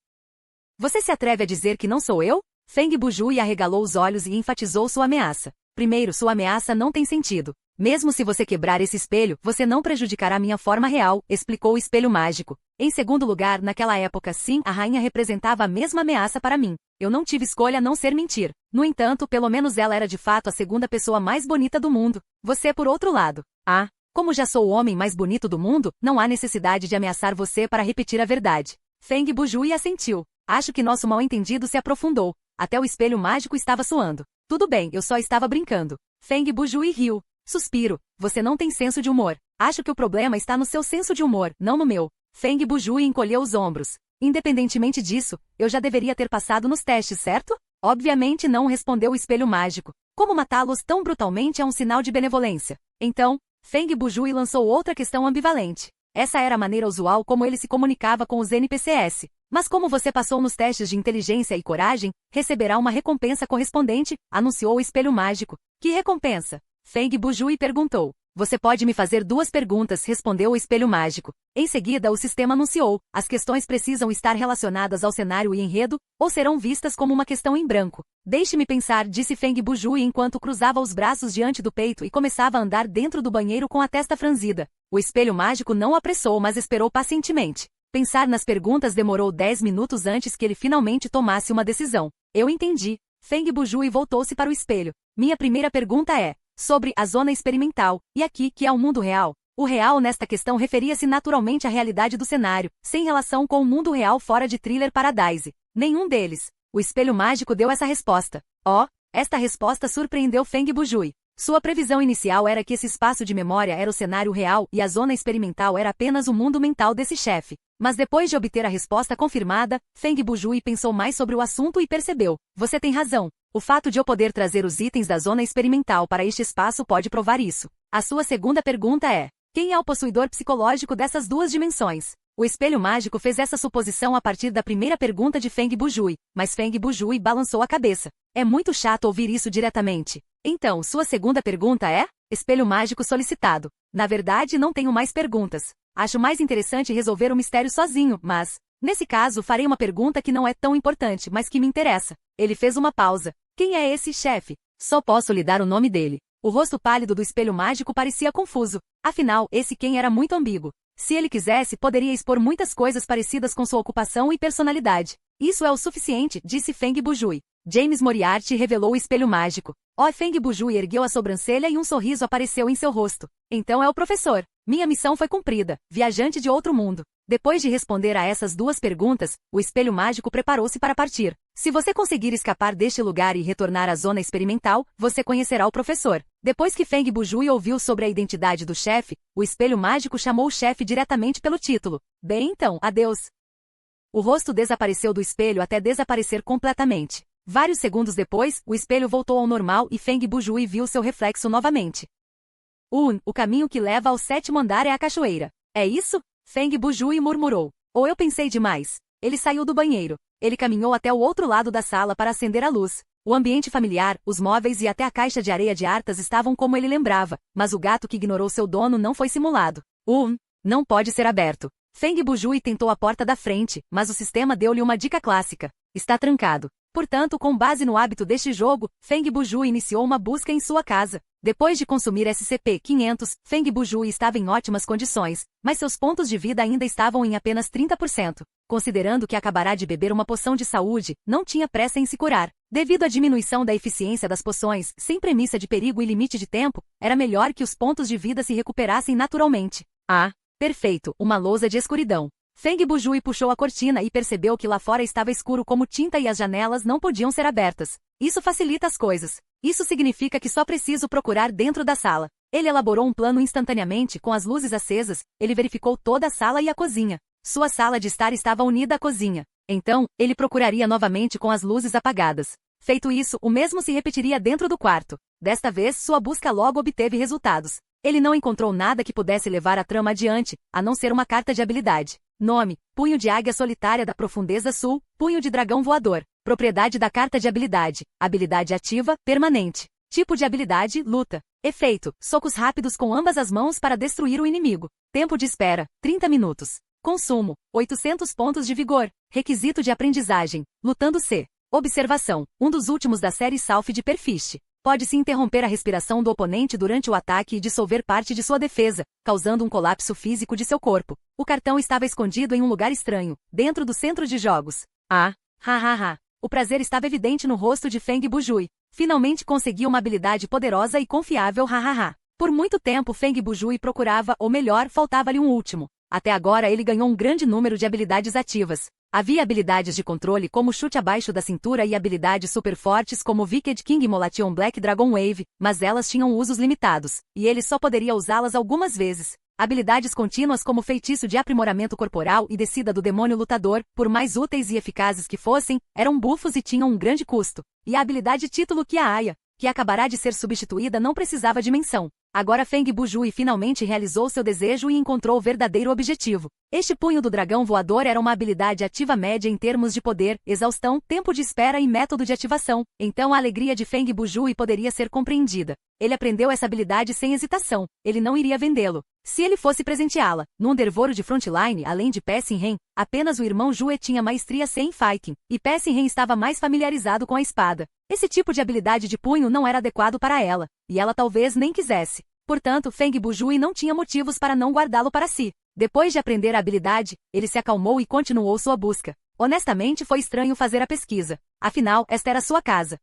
Você se atreve a dizer que não sou eu? Feng Bujui arregalou os olhos e enfatizou sua ameaça. Primeiro, sua ameaça não tem sentido. Mesmo se você quebrar esse espelho, você não prejudicará minha forma real, explicou o espelho mágico. Em segundo lugar, naquela época sim, a rainha representava a mesma ameaça para mim. Eu não tive escolha a não ser mentir. No entanto, pelo menos ela era de fato a segunda pessoa mais bonita do mundo. Você por outro lado. Ah, como já sou o homem mais bonito do mundo, não há necessidade de ameaçar você para repetir a verdade. Feng Bujui assentiu. Acho que nosso mal-entendido se aprofundou. Até o espelho mágico estava suando. Tudo bem, eu só estava brincando. Feng Bujui riu. Suspiro. Você não tem senso de humor. Acho que o problema está no seu senso de humor, não no meu. Feng Bujui encolheu os ombros. Independentemente disso, eu já deveria ter passado nos testes, certo? Obviamente não, respondeu o espelho mágico. Como matá-los tão brutalmente é um sinal de benevolência. Então, Feng Bujui lançou outra questão ambivalente. Essa era a maneira usual como ele se comunicava com os NPCs. Mas como você passou nos testes de inteligência e coragem, receberá uma recompensa correspondente, anunciou o espelho mágico. Que recompensa? Feng Bujui perguntou. Você pode me fazer 2 perguntas, respondeu o espelho mágico. Em seguida o sistema anunciou, as questões precisam estar relacionadas ao cenário e enredo, ou serão vistas como uma questão em branco. Deixe-me pensar, disse Feng Bujui enquanto cruzava os braços diante do peito e começava a andar dentro do banheiro com a testa franzida. O espelho mágico não apressou, mas esperou pacientemente. Pensar nas perguntas demorou 10 minutos antes que ele finalmente tomasse uma decisão. Eu entendi. Feng Bujui voltou-se para o espelho. Minha primeira pergunta é sobre a zona experimental, e aqui, que é o mundo real. O real nesta questão referia-se naturalmente à realidade do cenário, sem relação com o mundo real fora de Thriller Paradise. Nenhum deles. O espelho mágico deu essa resposta. Esta resposta surpreendeu Feng Bujui. Sua previsão inicial era que esse espaço de memória era o cenário real e a zona experimental era apenas o mundo mental desse chefe. Mas depois de obter a resposta confirmada, Feng Bujui pensou mais sobre o assunto e percebeu. Você tem razão. O fato de eu poder trazer os itens da zona experimental para este espaço pode provar isso. A sua segunda pergunta é: quem é o possuidor psicológico dessas 2 dimensões? O espelho mágico fez essa suposição a partir da primeira pergunta de Feng Bujui, mas Feng Bujui balançou a cabeça. É muito chato ouvir isso diretamente. Então, sua segunda pergunta é? Espelho mágico solicitado. Na verdade, não tenho mais perguntas. Acho mais interessante resolver o mistério sozinho, mas, nesse caso, farei uma pergunta que não é tão importante, mas que me interessa. Ele fez uma pausa. Quem é esse chefe? Só posso lhe dar o nome dele. O rosto pálido do espelho mágico parecia confuso. Afinal, esse quem era muito ambíguo. Se ele quisesse, poderia expor muitas coisas parecidas com sua ocupação e personalidade. Isso é o suficiente, disse Feng Bujui. James Moriarty revelou o espelho mágico. Feng Bujui ergueu a sobrancelha e um sorriso apareceu em seu rosto. Então é o professor. Minha missão foi cumprida, viajante de outro mundo. Depois de responder a essas 2 perguntas, o espelho mágico preparou-se para partir. Se você conseguir escapar deste lugar e retornar à zona experimental, você conhecerá o professor. Depois que Feng Bujui ouviu sobre a identidade do chefe, o espelho mágico chamou o chefe diretamente pelo título. Bem então, adeus. O rosto desapareceu do espelho até desaparecer completamente. Vários segundos depois, o espelho voltou ao normal e Feng Bujui viu seu reflexo novamente. O caminho que leva ao 7º andar é a cachoeira. É isso? Feng Bujui murmurou. Ou eu pensei demais. Ele saiu do banheiro. Ele caminhou até o outro lado da sala para acender a luz. O ambiente familiar, os móveis e até a caixa de areia de Arthas estavam como ele lembrava, mas o gato que ignorou seu dono não foi simulado. Não pode ser aberto. Feng Bujui tentou a porta da frente, mas o sistema deu-lhe uma dica clássica. Está trancado. Portanto, com base no hábito deste jogo, Feng Bujui iniciou uma busca em sua casa. Depois de consumir SCP-500, Feng Bujui estava em ótimas condições, mas seus pontos de vida ainda estavam em apenas 30%. Considerando que acabará de beber uma poção de saúde, não tinha pressa em se curar. Devido à diminuição da eficiência das poções, sem premissa de perigo e limite de tempo, era melhor que os pontos de vida se recuperassem naturalmente. Perfeito, uma lousa de escuridão. Feng Bujui puxou a cortina e percebeu que lá fora estava escuro como tinta e as janelas não podiam ser abertas. Isso facilita as coisas. Isso significa que só preciso procurar dentro da sala. Ele elaborou um plano instantaneamente com as luzes acesas, ele verificou toda a sala e a cozinha. Sua sala de estar estava unida à cozinha. Então, ele procuraria novamente com as luzes apagadas. Feito isso, o mesmo se repetiria dentro do quarto. Desta vez, sua busca logo obteve resultados. Ele não encontrou nada que pudesse levar a trama adiante, a não ser uma carta de habilidade. Nome: Punho de Águia Solitária da Profundeza Sul, Punho de Dragão Voador. Propriedade da carta de habilidade: habilidade ativa, permanente. Tipo de habilidade, luta. Efeito, socos rápidos com ambas as mãos para destruir o inimigo. Tempo de espera, 30 minutos. Consumo, 800 pontos de vigor. Requisito de aprendizagem, lutando C. Observação, um dos últimos da série South de Perfist. Pode-se interromper a respiração do oponente durante o ataque e dissolver parte de sua defesa, causando um colapso físico de seu corpo. O cartão estava escondido em um lugar estranho, dentro do centro de jogos. Ha. O prazer estava evidente no rosto de Feng Bujui. Finalmente conseguiu uma habilidade poderosa e confiável, ha. Por muito tempo Feng Bujui procurava, ou melhor, faltava-lhe um último. Até agora ele ganhou um grande número de habilidades ativas. Havia habilidades de controle como chute abaixo da cintura e habilidades super fortes como Wicked King e Molation Black Dragon Wave, mas elas tinham usos limitados, e ele só poderia usá-las algumas vezes. Habilidades contínuas como feitiço de aprimoramento corporal e descida do demônio lutador, por mais úteis e eficazes que fossem, eram bufos e tinham um grande custo. E a habilidade título Kiaaya, que acabará de ser substituída, não precisava de menção. Agora Feng Bujui finalmente realizou seu desejo e encontrou o verdadeiro objetivo. Este punho do dragão voador era uma habilidade ativa média em termos de poder, exaustão, tempo de espera e método de ativação. Então a alegria de Feng Bujui poderia ser compreendida. Ele aprendeu essa habilidade sem hesitação. Ele não iria vendê-lo. Se ele fosse presenteá-la, num dervoro de frontline, além de Pessinhen, apenas o irmão Jue tinha maestria em fighting, e Pessinhen estava mais familiarizado com a espada. Esse tipo de habilidade de punho não era adequado para ela, e ela talvez nem quisesse. Portanto, Feng Bujui não tinha motivos para não guardá-lo para si. Depois de aprender a habilidade, ele se acalmou e continuou sua busca. Honestamente, foi estranho fazer a pesquisa. Afinal, esta era sua casa.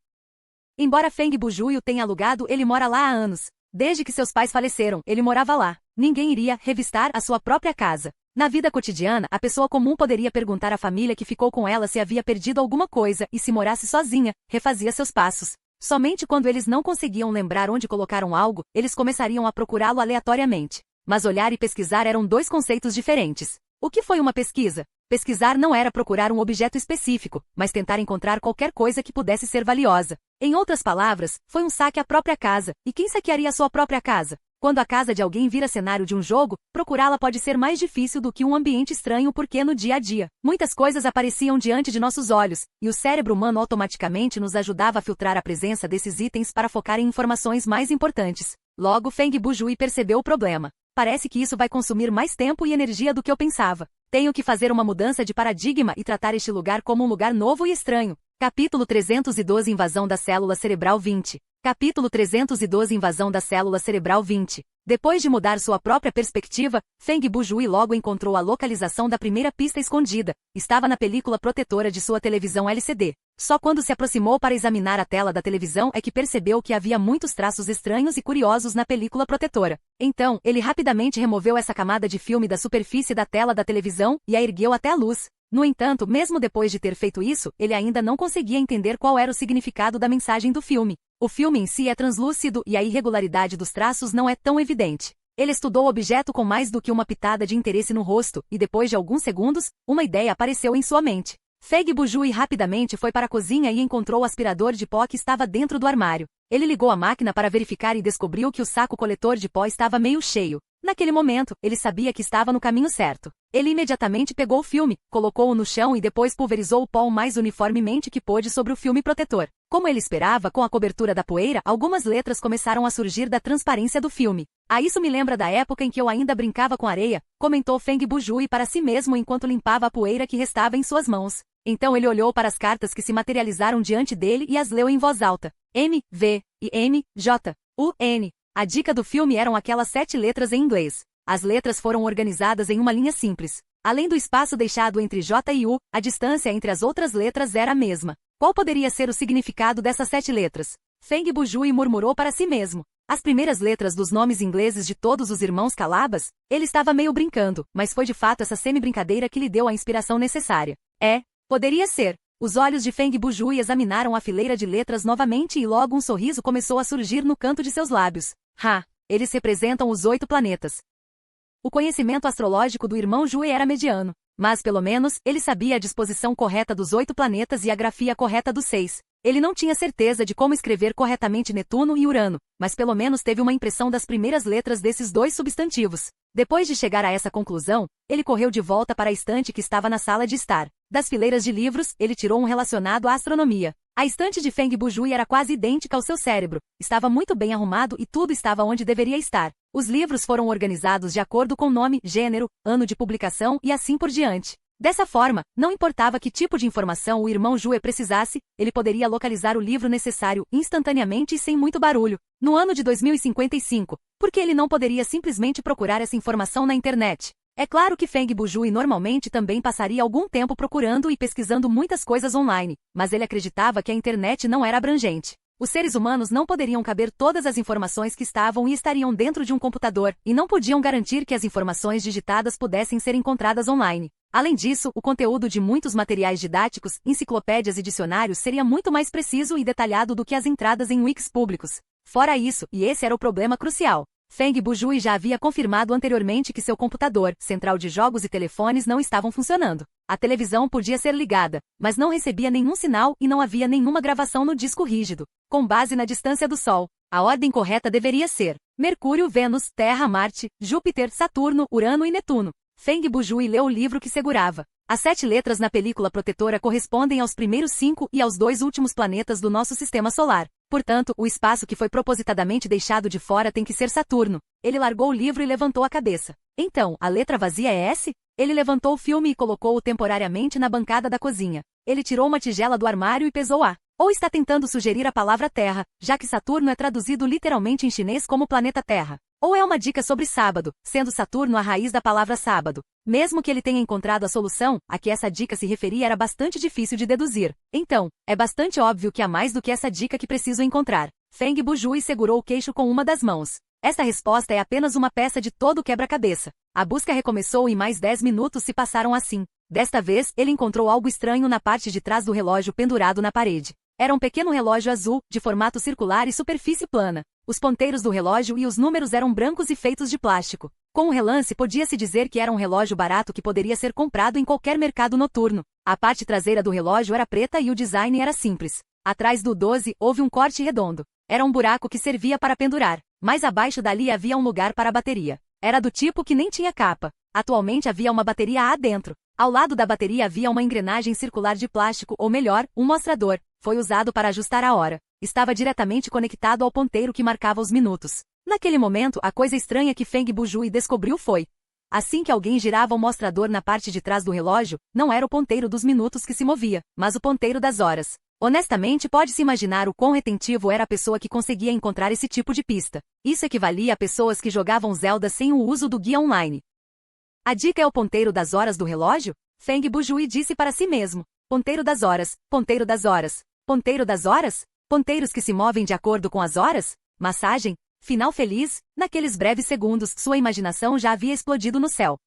Embora Feng Bujui o tenha alugado, ele mora lá há anos. Desde que seus pais faleceram, ele morava lá. Ninguém iria revistar a sua própria casa. Na vida cotidiana, a pessoa comum poderia perguntar à família que ficou com ela se havia perdido alguma coisa e se morasse sozinha, refazia seus passos. Somente quando eles não conseguiam lembrar onde colocaram algo, eles começariam a procurá-lo aleatoriamente. Mas olhar e pesquisar eram dois conceitos diferentes. O que foi uma pesquisa? Pesquisar não era procurar um objeto específico, mas tentar encontrar qualquer coisa que pudesse ser valiosa. Em outras palavras, foi um saque à própria casa. E quem saquearia a sua própria casa? Quando a casa de alguém vira cenário de um jogo, procurá-la pode ser mais difícil do que um ambiente estranho porque no dia a dia, muitas coisas apareciam diante de nossos olhos, e o cérebro humano automaticamente nos ajudava a filtrar a presença desses itens para focar em informações mais importantes. Logo Feng Bujui percebeu o problema. Parece que isso vai consumir mais tempo e energia do que eu pensava. Tenho que fazer uma mudança de paradigma e tratar este lugar como um lugar novo e estranho. Capítulo 312 Invasão da Célula Cerebral 20. Capítulo 312 Invasão da Célula Cerebral 20. Depois de mudar sua própria perspectiva, Feng Bujui logo encontrou a localização da primeira pista escondida. Estava na película protetora de sua televisão LCD. Só quando se aproximou para examinar a tela da televisão é que percebeu que havia muitos traços estranhos e curiosos na película protetora. Então, ele rapidamente removeu essa camada de filme da superfície da tela da televisão e a ergueu até a luz. No entanto, mesmo depois de ter feito isso, ele ainda não conseguia entender qual era o significado da mensagem do filme. O filme em si é translúcido e a irregularidade dos traços não é tão evidente. Ele estudou o objeto com mais do que uma pitada de interesse no rosto, e depois de alguns segundos, uma ideia apareceu em sua mente. Feng Bujui rapidamente foi para a cozinha e encontrou o aspirador de pó que estava dentro do armário. Ele ligou a máquina para verificar e descobriu que o saco coletor de pó estava meio cheio. Naquele momento, ele sabia que estava no caminho certo. Ele imediatamente pegou o filme, colocou-o no chão e depois pulverizou o pó o mais uniformemente que pôde sobre o filme protetor. Como ele esperava, com a cobertura da poeira, algumas letras começaram a surgir da transparência do filme. Isso me lembra da época em que eu ainda brincava com areia, comentou Feng Bujui para si mesmo enquanto limpava a poeira que restava em suas mãos. Então ele olhou para as cartas que se materializaram diante dele e as leu em voz alta. M, V, I, M, J, U, N. A dica do filme eram aquelas 7 letras em inglês. As letras foram organizadas em uma linha simples. Além do espaço deixado entre J e U, a distância entre as outras letras era a mesma. Qual poderia ser o significado dessas 7 letras? Feng Bujui murmurou para si mesmo. As primeiras letras dos nomes ingleses de todos os irmãos Calabas? Ele estava meio brincando, mas foi de fato essa semi-brincadeira que lhe deu a inspiração necessária. Poderia ser. Os olhos de Feng Bujui examinaram a fileira de letras novamente e logo um sorriso começou a surgir no canto de seus lábios. Eles representam os 8 planetas. O conhecimento astrológico do irmão Jue era mediano, mas pelo menos ele sabia a disposição correta dos 8 planetas e a grafia correta dos 6. Ele não tinha certeza de como escrever corretamente Netuno e Urano, mas pelo menos teve uma impressão das primeiras letras desses 2 substantivos. Depois de chegar a essa conclusão, ele correu de volta para a estante que estava na sala de estar. Das fileiras de livros, ele tirou um relacionado à astronomia. A estante de Feng Bujui era quase idêntica ao seu cérebro. Estava muito bem arrumado e tudo estava onde deveria estar. Os livros foram organizados de acordo com nome, gênero, ano de publicação e assim por diante. Dessa forma, não importava que tipo de informação o irmão Jue precisasse, ele poderia localizar o livro necessário instantaneamente e sem muito barulho. No ano de 2055, porque ele não poderia simplesmente procurar essa informação na internet. É claro que Feng Bujui normalmente também passaria algum tempo procurando e pesquisando muitas coisas online, mas ele acreditava que a internet não era abrangente. Os seres humanos não poderiam caber todas as informações que estavam e estariam dentro de um computador, e não podiam garantir que as informações digitadas pudessem ser encontradas online. Além disso, o conteúdo de muitos materiais didáticos, enciclopédias e dicionários seria muito mais preciso e detalhado do que as entradas em wikis públicos. Fora isso, e esse era o problema crucial, Feng Bujui já havia confirmado anteriormente que seu computador, central de jogos e telefones não estavam funcionando. A televisão podia ser ligada, mas não recebia nenhum sinal e não havia nenhuma gravação no disco rígido. Com base na distância do Sol, a ordem correta deveria ser Mercúrio, Vênus, Terra, Marte, Júpiter, Saturno, Urano e Netuno. Feng Bujui leu o livro que segurava. As 7 letras na película protetora correspondem aos primeiros 5 e aos 2 últimos planetas do nosso sistema solar. Portanto, o espaço que foi propositadamente deixado de fora tem que ser Saturno. Ele largou o livro e levantou a cabeça. Então, a letra vazia é S? Ele levantou o filme e colocou-o temporariamente na bancada da cozinha. Ele tirou uma tigela do armário e pesou a. Ou está tentando sugerir a palavra Terra, já que Saturno é traduzido literalmente em chinês como planeta Terra. Ou é uma dica sobre sábado, sendo Saturno a raiz da palavra sábado. Mesmo que ele tenha encontrado a solução, a que essa dica se referia era bastante difícil de deduzir. Então, é bastante óbvio que há mais do que essa dica que preciso encontrar. Feng Bujui segurou o queixo com uma das mãos. Esta resposta é apenas uma peça de todo o quebra-cabeça. A busca recomeçou e mais 10 minutos se passaram assim. Desta vez, ele encontrou algo estranho na parte de trás do relógio pendurado na parede. Era um pequeno relógio azul, de formato circular e superfície plana. Os ponteiros do relógio e os números eram brancos e feitos de plástico. Com um relance podia-se dizer que era um relógio barato que poderia ser comprado em qualquer mercado noturno. A parte traseira do relógio era preta e o design era simples. Atrás do 12 houve um corte redondo. Era um buraco que servia para pendurar. Mais abaixo dali havia um lugar para a bateria. Era do tipo que nem tinha capa. Atualmente havia uma bateria A dentro. Ao lado da bateria havia uma engrenagem circular de plástico, ou melhor, um mostrador. Foi usado para ajustar a hora. Estava diretamente conectado ao ponteiro que marcava os minutos. Naquele momento, a coisa estranha que Feng Bujui descobriu foi: assim que alguém girava o mostrador na parte de trás do relógio, não era o ponteiro dos minutos que se movia, mas o ponteiro das horas. Honestamente, pode-se imaginar o quão retentivo era a pessoa que conseguia encontrar esse tipo de pista. Isso equivalia a pessoas que jogavam Zelda sem o uso do guia online. A dica é o ponteiro das horas do relógio? Feng Bujui disse para si mesmo. Ponteiro das horas, ponteiro das horas, ponteiro das horas? Ponteiros que se movem de acordo com as horas? Massagem? Final feliz? Naqueles breves segundos, sua imaginação já havia explodido no céu.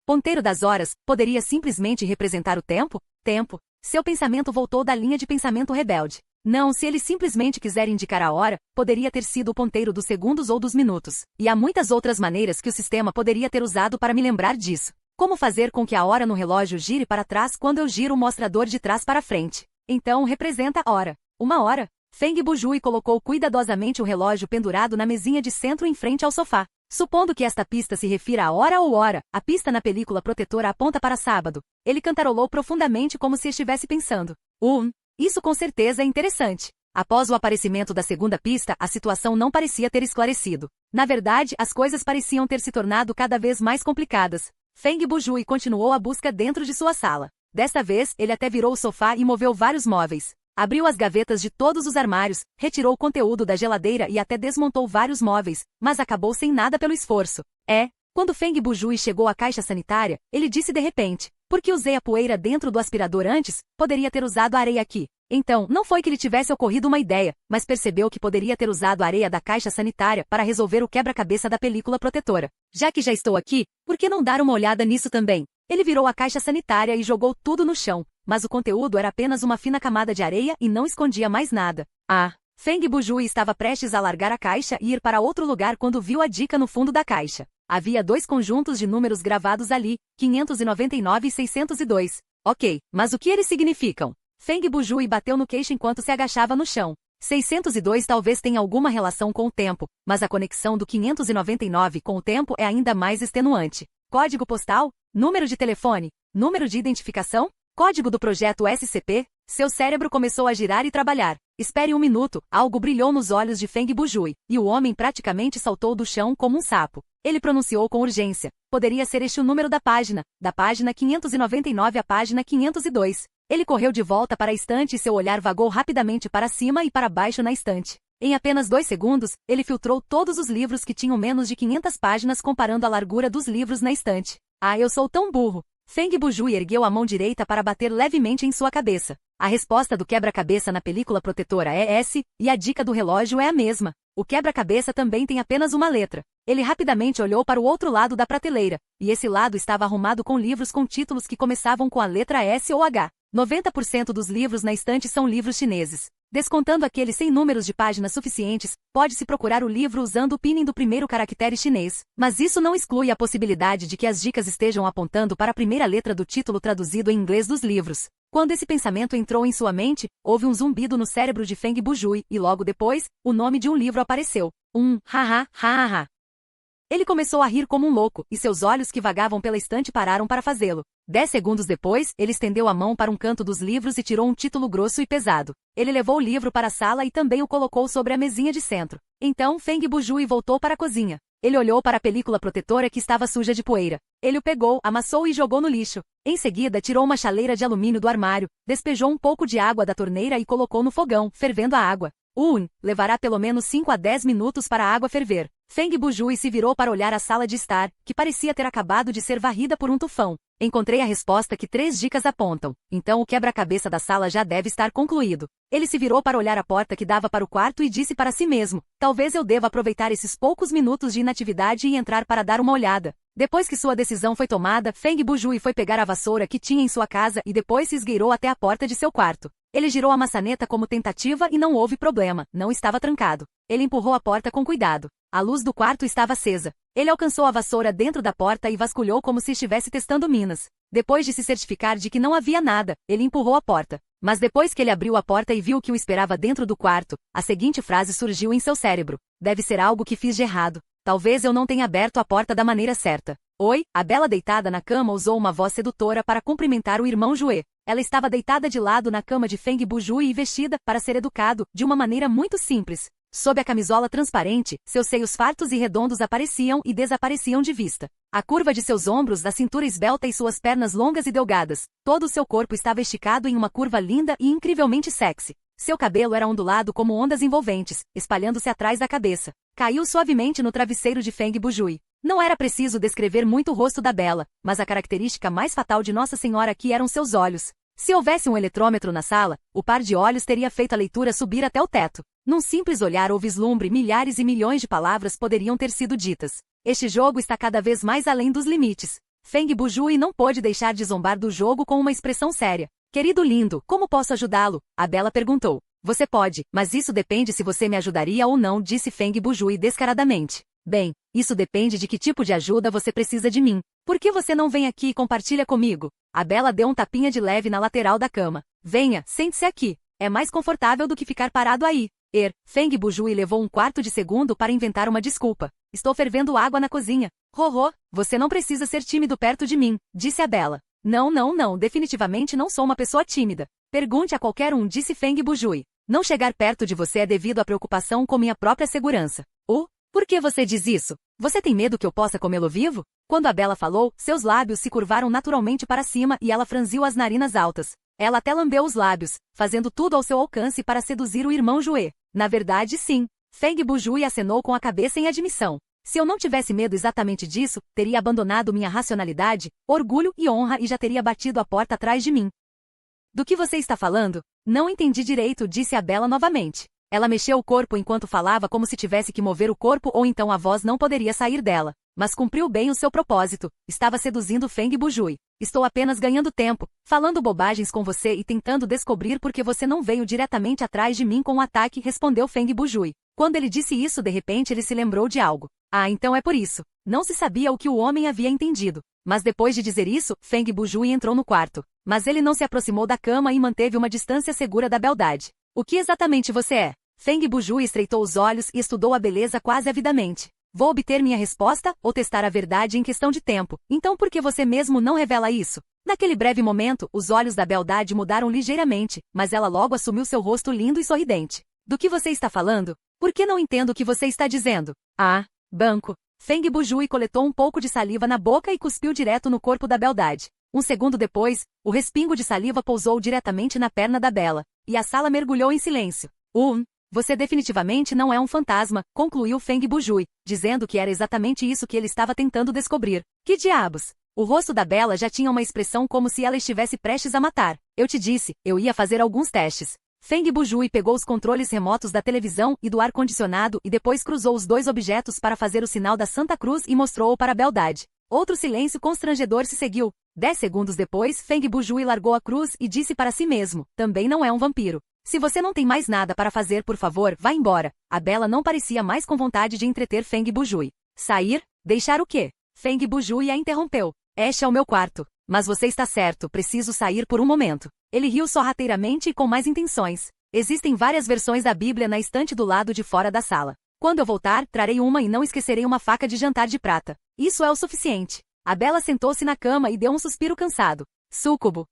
Ponteiro das horas, poderia simplesmente representar o tempo? Tempo. Seu pensamento voltou da linha de pensamento rebelde. Não, se ele simplesmente quiser indicar a hora, poderia ter sido o ponteiro dos segundos ou dos minutos. E há muitas outras maneiras que o sistema poderia ter usado para me lembrar disso. Como fazer com que a hora no relógio gire para trás quando eu giro o mostrador de trás para frente? Então representa a hora. Uma hora. Feng Bujui colocou cuidadosamente o relógio pendurado na mesinha de centro em frente ao sofá. Supondo que esta pista se refira a hora ou hora, a pista na película protetora aponta para sábado. Ele cantarolou profundamente como se estivesse pensando. Isso com certeza é interessante. Após o aparecimento da segunda pista, a situação não parecia ter esclarecido. Na verdade, as coisas pareciam ter se tornado cada vez mais complicadas. Feng Bujui continuou a busca dentro de sua sala. Desta vez, ele até virou o sofá e moveu vários móveis. Abriu as gavetas de todos os armários, retirou o conteúdo da geladeira e até desmontou vários móveis, mas acabou sem nada pelo esforço. Quando Feng Bujui chegou à caixa sanitária, ele disse de repente: por que usei a poeira dentro do aspirador antes? Poderia ter usado a areia aqui. Então, não foi que lhe tivesse ocorrido uma ideia, mas percebeu que poderia ter usado a areia da caixa sanitária para resolver o quebra-cabeça da película protetora. Já que já estou aqui, por que não dar uma olhada nisso também? Ele virou a caixa sanitária e jogou tudo no chão, mas o conteúdo era apenas uma fina camada de areia e não escondia mais nada. Feng Bujui estava prestes a largar a caixa e ir para outro lugar quando viu a dica no fundo da caixa. Havia 2 conjuntos de números gravados ali, 599 e 602. Ok, mas o que eles significam? Feng Bujui bateu no queixo enquanto se agachava no chão. 602 talvez tenha alguma relação com o tempo, mas a conexão do 599 com o tempo é ainda mais extenuante. Código postal? Número de telefone? Número de identificação? Código do projeto SCP. Seu cérebro começou a girar e trabalhar. Espere um minuto, algo brilhou nos olhos de Feng Bujui, e o homem praticamente saltou do chão como um sapo. Ele pronunciou com urgência. Poderia ser este o número da página 599 à página 502. Ele correu de volta para a estante e seu olhar vagou rapidamente para cima e para baixo na estante. Em apenas 2 segundos, ele filtrou todos os livros que tinham menos de 500 páginas comparando a largura dos livros na estante. Ah, eu sou tão burro! Feng Bujui ergueu a mão direita para bater levemente em sua cabeça. A resposta do quebra-cabeça na película protetora é S, e a dica do relógio é a mesma. O quebra-cabeça também tem apenas uma letra. Ele rapidamente olhou para o outro lado da prateleira, e esse lado estava arrumado com livros com títulos que começavam com a letra S ou H. 90% dos livros na estante são livros chineses. Descontando aqueles sem números de páginas suficientes, pode-se procurar o livro usando o pinyin do primeiro caractere chinês. Mas isso não exclui a possibilidade de que as dicas estejam apontando para a primeira letra do título traduzido em inglês dos livros. Quando esse pensamento entrou em sua mente, houve um zumbido no cérebro de Feng Bujui, e logo depois, o nome de um livro apareceu. Haha, haha. Ele começou a rir como um louco, e seus olhos que vagavam pela estante pararam para fazê-lo. 10 segundos depois, ele estendeu a mão para um canto dos livros e tirou um título grosso e pesado. Ele levou o livro para a sala e também o colocou sobre a mesinha de centro. Então, Feng Bujui voltou para a cozinha. Ele olhou para a película protetora que estava suja de poeira. Ele o pegou, amassou e jogou no lixo. Em seguida, tirou uma chaleira de alumínio do armário, despejou um pouco de água da torneira e colocou no fogão, fervendo a água. Levará pelo menos 5 a 10 minutos para a água ferver. Feng Bujui se virou para olhar a sala de estar, que parecia ter acabado de ser varrida por um tufão. Encontrei a resposta que 3 dicas apontam. Então o quebra-cabeça da sala já deve estar concluído. Ele se virou para olhar a porta que dava para o quarto e disse para si mesmo, talvez eu deva aproveitar esses poucos minutos de inatividade e entrar para dar uma olhada. Depois que sua decisão foi tomada, Feng Bujui foi pegar a vassoura que tinha em sua casa e depois se esgueirou até a porta de seu quarto. Ele girou a maçaneta como tentativa e não houve problema, não estava trancado. Ele empurrou a porta com cuidado. A luz do quarto estava acesa. Ele alcançou a vassoura dentro da porta e vasculhou como se estivesse testando minas. Depois de se certificar de que não havia nada, ele empurrou a porta. Mas depois que ele abriu a porta e viu o que o esperava dentro do quarto, a seguinte frase surgiu em seu cérebro. Deve ser algo que fiz de errado. Talvez eu não tenha aberto a porta da maneira certa. Oi, a Bela deitada na cama usou uma voz sedutora para cumprimentar o irmão Jue. Ela estava deitada de lado na cama de Feng Bujui e vestida, para ser educado, de uma maneira muito simples. Sob a camisola transparente, seus seios fartos e redondos apareciam e desapareciam de vista. A curva de seus ombros, da cintura esbelta e suas pernas longas e delgadas. Todo o seu corpo estava esticado em uma curva linda e incrivelmente sexy. Seu cabelo era ondulado como ondas envolventes, espalhando-se atrás da cabeça. Caiu suavemente no travesseiro de Feng Bujui. Não era preciso descrever muito o rosto da Bela, mas a característica mais fatal de Nossa Senhora aqui eram seus olhos. Se houvesse um eletrômetro na sala, o par de olhos teria feito a leitura subir até o teto. Num simples olhar ou vislumbre, milhares e milhões de palavras poderiam ter sido ditas. Este jogo está cada vez mais além dos limites. Feng Bujui não pôde deixar de zombar do jogo com uma expressão séria. Querido lindo, como posso ajudá-lo? A Bela perguntou. Você pode, mas isso depende se você me ajudaria ou não, disse Feng Bujui descaradamente. Bem, isso depende de que tipo de ajuda você precisa de mim. Por que você não vem aqui e compartilha comigo? A Bela deu um tapinha de leve na lateral da cama. Venha, sente-se aqui. É mais confortável do que ficar parado aí. Feng Bujui levou um quarto de segundo para inventar uma desculpa. Estou fervendo água na cozinha. Você não precisa ser tímido perto de mim, disse a Bela. Não, definitivamente não sou uma pessoa tímida. Pergunte a qualquer um, disse Feng Bujui. Não chegar perto de você é devido à preocupação com minha própria segurança. Por que você diz isso? Você tem medo que eu possa comê-lo vivo? Quando a Bela falou, seus lábios se curvaram naturalmente para cima e ela franziu as narinas altas. Ela até lambeu os lábios, fazendo tudo ao seu alcance para seduzir o irmão Jue. Na verdade, sim. Feng Bujui acenou com a cabeça em admissão. Se eu não tivesse medo exatamente disso, teria abandonado minha racionalidade, orgulho e honra e já teria batido a porta atrás de mim. Do que você está falando? Não entendi direito, disse a Bela novamente. Ela mexeu o corpo enquanto falava como se tivesse que mover o corpo ou então a voz não poderia sair dela. Mas cumpriu bem o seu propósito. Estava seduzindo Feng Bujui. Estou apenas ganhando tempo, falando bobagens com você e tentando descobrir por que você não veio diretamente atrás de mim com um ataque, respondeu Feng Bujui. Quando ele disse isso, de repente ele se lembrou de algo. Então é por isso. Não se sabia o que o homem havia entendido. Mas depois de dizer isso, Feng Bujui entrou no quarto. Mas ele não se aproximou da cama e manteve uma distância segura da beldade. O que exatamente você é? Feng Bujui estreitou os olhos e estudou a beleza quase avidamente. Vou obter minha resposta, ou testar a verdade em questão de tempo. Então por que você mesmo não revela isso? Naquele breve momento, os olhos da beldade mudaram ligeiramente, mas ela logo assumiu seu rosto lindo e sorridente. Do que você está falando? Por que não entendo o que você está dizendo? Ah, banco. Feng Bujui coletou um pouco de saliva na boca e cuspiu direto no corpo da beldade. Um segundo depois, o respingo de saliva pousou diretamente na perna da bela, e a sala mergulhou em silêncio. Você definitivamente não é um fantasma, concluiu Feng Bujui, dizendo que era exatamente isso que ele estava tentando descobrir. Que diabos? O rosto da bela já tinha uma expressão como se ela estivesse prestes a matar. Eu te disse, eu ia fazer alguns testes. Feng Bujui pegou os controles remotos da televisão e do ar-condicionado e depois cruzou os dois objetos para fazer o sinal da Santa Cruz e mostrou-o para a beldade. Outro silêncio constrangedor se seguiu. 10 segundos depois, Feng Bujui largou a cruz e disse para si mesmo, também não é um vampiro. Se você não tem mais nada para fazer, por favor, vá embora. A bela não parecia mais com vontade de entreter Feng Bujui. Sair? Deixar o quê? Feng Bujui a interrompeu. Este é o meu quarto. Mas você está certo, preciso sair por um momento. Ele riu sorrateiramente e com mais intenções. Existem várias versões da Bíblia na estante do lado de fora da sala. Quando eu voltar, trarei uma e não esquecerei uma faca de jantar de prata. Isso é o suficiente. A bela sentou-se na cama e deu um suspiro cansado. Súcubo.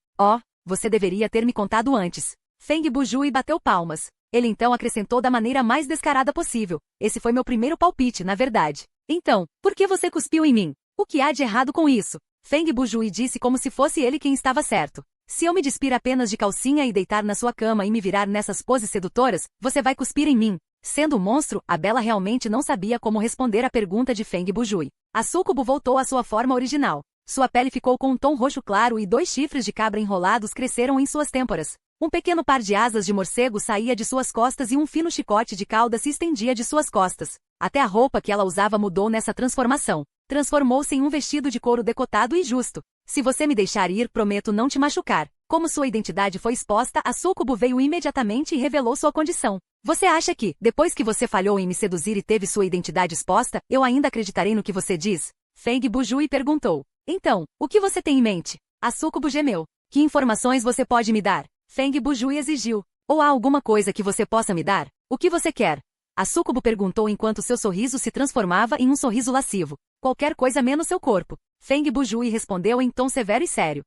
Você deveria ter me contado antes. Feng Bujui bateu palmas. Ele então acrescentou da maneira mais descarada possível. Esse foi meu primeiro palpite, na verdade. Então, por que você cuspiu em mim? O que há de errado com isso? Feng Bujui disse como se fosse ele quem estava certo. Se eu me despir apenas de calcinha e deitar na sua cama e me virar nessas poses sedutoras, você vai cuspir em mim. Sendo um monstro, a bela realmente não sabia como responder à pergunta de Feng Bujui. A súcubo voltou à sua forma original. Sua pele ficou com um tom roxo claro e 2 chifres de cabra enrolados cresceram em suas têmporas. Um pequeno par de asas de morcego saía de suas costas e um fino chicote de cauda se estendia de suas costas. Até a roupa que ela usava mudou nessa transformação. Transformou-se em um vestido de couro decotado e justo. Se você me deixar ir, prometo não te machucar. Como sua identidade foi exposta, a súcubo veio imediatamente e revelou sua condição. Você acha que, depois que você falhou em me seduzir e teve sua identidade exposta, eu ainda acreditarei no que você diz? Feng Bujui perguntou. Então, o que você tem em mente? A súcubo gemeu. Que informações você pode me dar? Feng Bujui exigiu. Ou há alguma coisa que você possa me dar? O que você quer? A súcubo perguntou enquanto seu sorriso se transformava em um sorriso lascivo. Qualquer coisa menos seu corpo. Feng Bujui respondeu em tom severo e sério.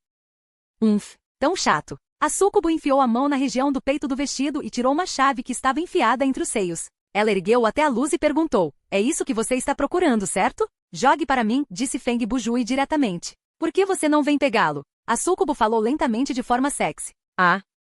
Tão chato. A súcubo enfiou a mão na região do peito do vestido e tirou uma chave que estava enfiada entre os seios. Ela ergueu até a luz e perguntou, é isso que você está procurando, certo? Jogue para mim, disse Feng Bujui diretamente. Por que você não vem pegá-lo? A súcubo falou lentamente de forma sexy.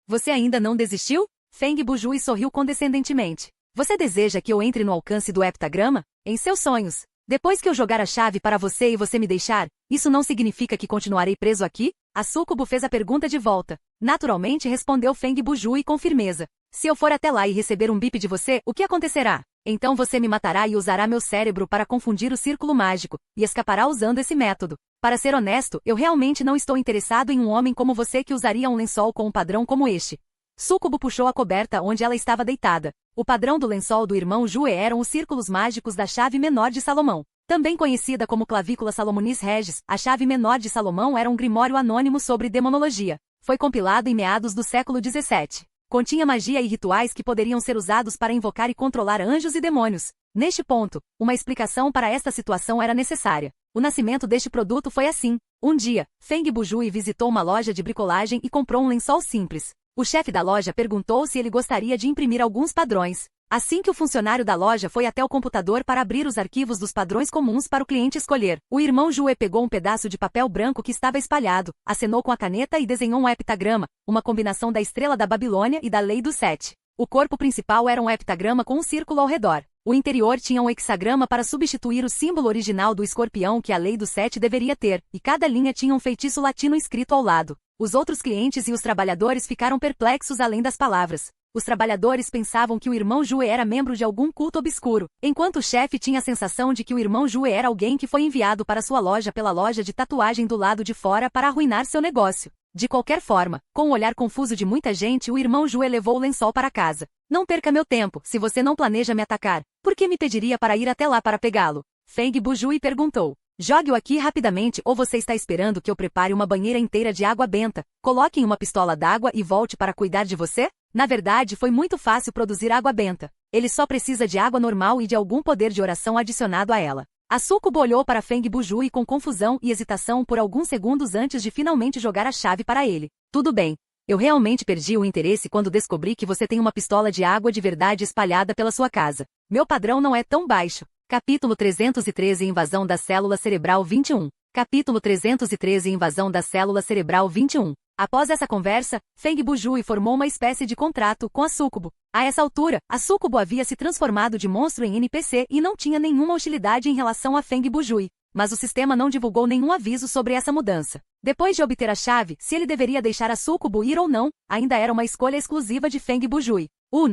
Você ainda não desistiu? Feng Bujui sorriu condescendentemente. Você deseja que eu entre no alcance do heptagrama? Em seus sonhos. Depois que eu jogar a chave para você e você me deixar, isso não significa que continuarei preso aqui? A súcubo fez a pergunta de volta. Naturalmente respondeu Feng Bujui com firmeza. Se eu for até lá e receber um bip de você, o que acontecerá? Então você me matará e usará meu cérebro para confundir o círculo mágico, e escapará usando esse método. Para ser honesto, eu realmente não estou interessado em um homem como você que usaria um lençol com um padrão como este. Súcubo puxou a coberta onde ela estava deitada. O padrão do lençol do irmão Jue eram os círculos mágicos da chave menor de Salomão. Também conhecida como clavícula Salomonis Regis, a chave menor de Salomão era um grimório anônimo sobre demonologia. Foi compilado em meados do século XVII. Continha magia e rituais que poderiam ser usados para invocar e controlar anjos e demônios. Neste ponto, uma explicação para esta situação era necessária. O nascimento deste produto foi assim. Um dia, Feng Bujui visitou uma loja de bricolagem e comprou um lençol simples. O chefe da loja perguntou se ele gostaria de imprimir alguns padrões. Assim que o funcionário da loja foi até o computador para abrir os arquivos dos padrões comuns para o cliente escolher, o irmão Jue pegou um pedaço de papel branco que estava espalhado, acenou com a caneta e desenhou um heptagrama, uma combinação da estrela da Babilônia e da lei dos 7. O corpo principal era um heptagrama com um círculo ao redor. O interior tinha um hexagrama para substituir o símbolo original do escorpião que a lei dos 7 deveria ter, e cada linha tinha um feitiço latino escrito ao lado. Os outros clientes e os trabalhadores ficaram perplexos além das palavras. Os trabalhadores pensavam que o irmão Jue era membro de algum culto obscuro, enquanto o chefe tinha a sensação de que o irmão Jue era alguém que foi enviado para sua loja pela loja de tatuagem do lado de fora para arruinar seu negócio. De qualquer forma, com o olhar confuso de muita gente, o irmão Jue levou o lençol para casa. Não perca meu tempo, se você não planeja me atacar, por que me pediria para ir até lá para pegá-lo? Feng Bujui perguntou. Jogue-o aqui rapidamente ou você está esperando que eu prepare uma banheira inteira de água benta, coloque em uma pistola d'água e volte para cuidar de você? Na verdade, foi muito fácil produzir água benta. Ele só precisa de água normal e de algum poder de oração adicionado a ela. A Sucubo olhou para Feng Bujui com confusão e hesitação por alguns segundos antes de finalmente jogar a chave para ele. Tudo bem. Eu realmente perdi o interesse quando descobri que você tem uma pistola de água de verdade espalhada pela sua casa. Meu padrão não é tão baixo. Capítulo 313 Invasão da célula cerebral 21. Capítulo 313 Invasão da célula cerebral 21. Após essa conversa, Feng Bujui formou uma espécie de contrato com a Sucubo. A essa altura, a Sucubo havia se transformado de monstro em NPC e não tinha nenhuma hostilidade em relação a Feng Bujui. Mas o sistema não divulgou nenhum aviso sobre essa mudança. Depois de obter a chave, se ele deveria deixar a Sucubo ir ou não, ainda era uma escolha exclusiva de Feng Bujui.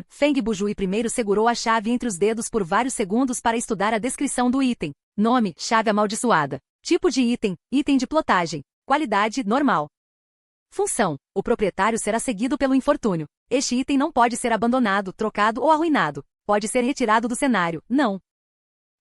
Feng Bujui primeiro segurou a chave entre os dedos por vários segundos para estudar a descrição do item. Nome, chave amaldiçoada. Tipo de item, item de plotagem. Qualidade, normal. Função, o proprietário será seguido pelo infortúnio. Este item não pode ser abandonado, trocado ou arruinado. Pode ser retirado do cenário, não.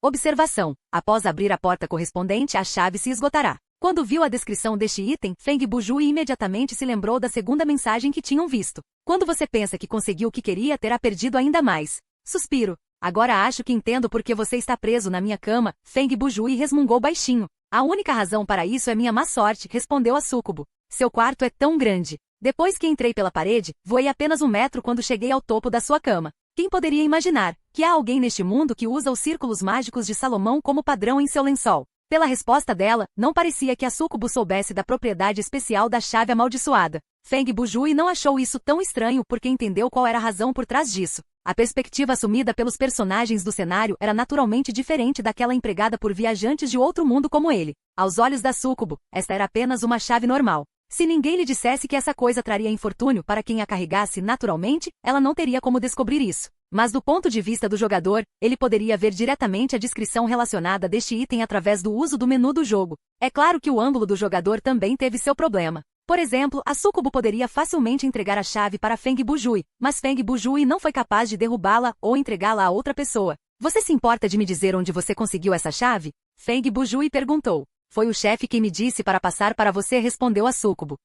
Observação, após abrir a porta correspondente, a chave se esgotará. Quando viu a descrição deste item, Feng Bujui imediatamente se lembrou da segunda mensagem que tinham visto. Quando você pensa que conseguiu o que queria, terá perdido ainda mais. Suspiro. Agora acho que entendo por que você está preso na minha cama, Feng Bujui resmungou baixinho. A única razão para isso é minha má sorte, respondeu a Sucubo. Seu quarto é tão grande. Depois que entrei pela parede, voei apenas 1 metro quando cheguei ao topo da sua cama. Quem poderia imaginar que há alguém neste mundo que usa os círculos mágicos de Salomão como padrão em seu lençol? Pela resposta dela, não parecia que a Sucubo soubesse da propriedade especial da chave amaldiçoada. Feng Bujui não achou isso tão estranho porque entendeu qual era a razão por trás disso. A perspectiva assumida pelos personagens do cenário era naturalmente diferente daquela empregada por viajantes de outro mundo como ele. Aos olhos da Sucubo, esta era apenas uma chave normal. Se ninguém lhe dissesse que essa coisa traria infortúnio para quem a carregasse naturalmente, ela não teria como descobrir isso. Mas do ponto de vista do jogador, ele poderia ver diretamente a descrição relacionada deste item através do uso do menu do jogo. É claro que o ângulo do jogador também teve seu problema. Por exemplo, a Sucubo poderia facilmente entregar a chave para Feng Bujui, mas Feng Bujui não foi capaz de derrubá-la ou entregá-la a outra pessoa. Você se importa de me dizer onde você conseguiu essa chave? Feng Bujui perguntou. Foi o chefe quem me disse para passar para você, respondeu a Sucubo.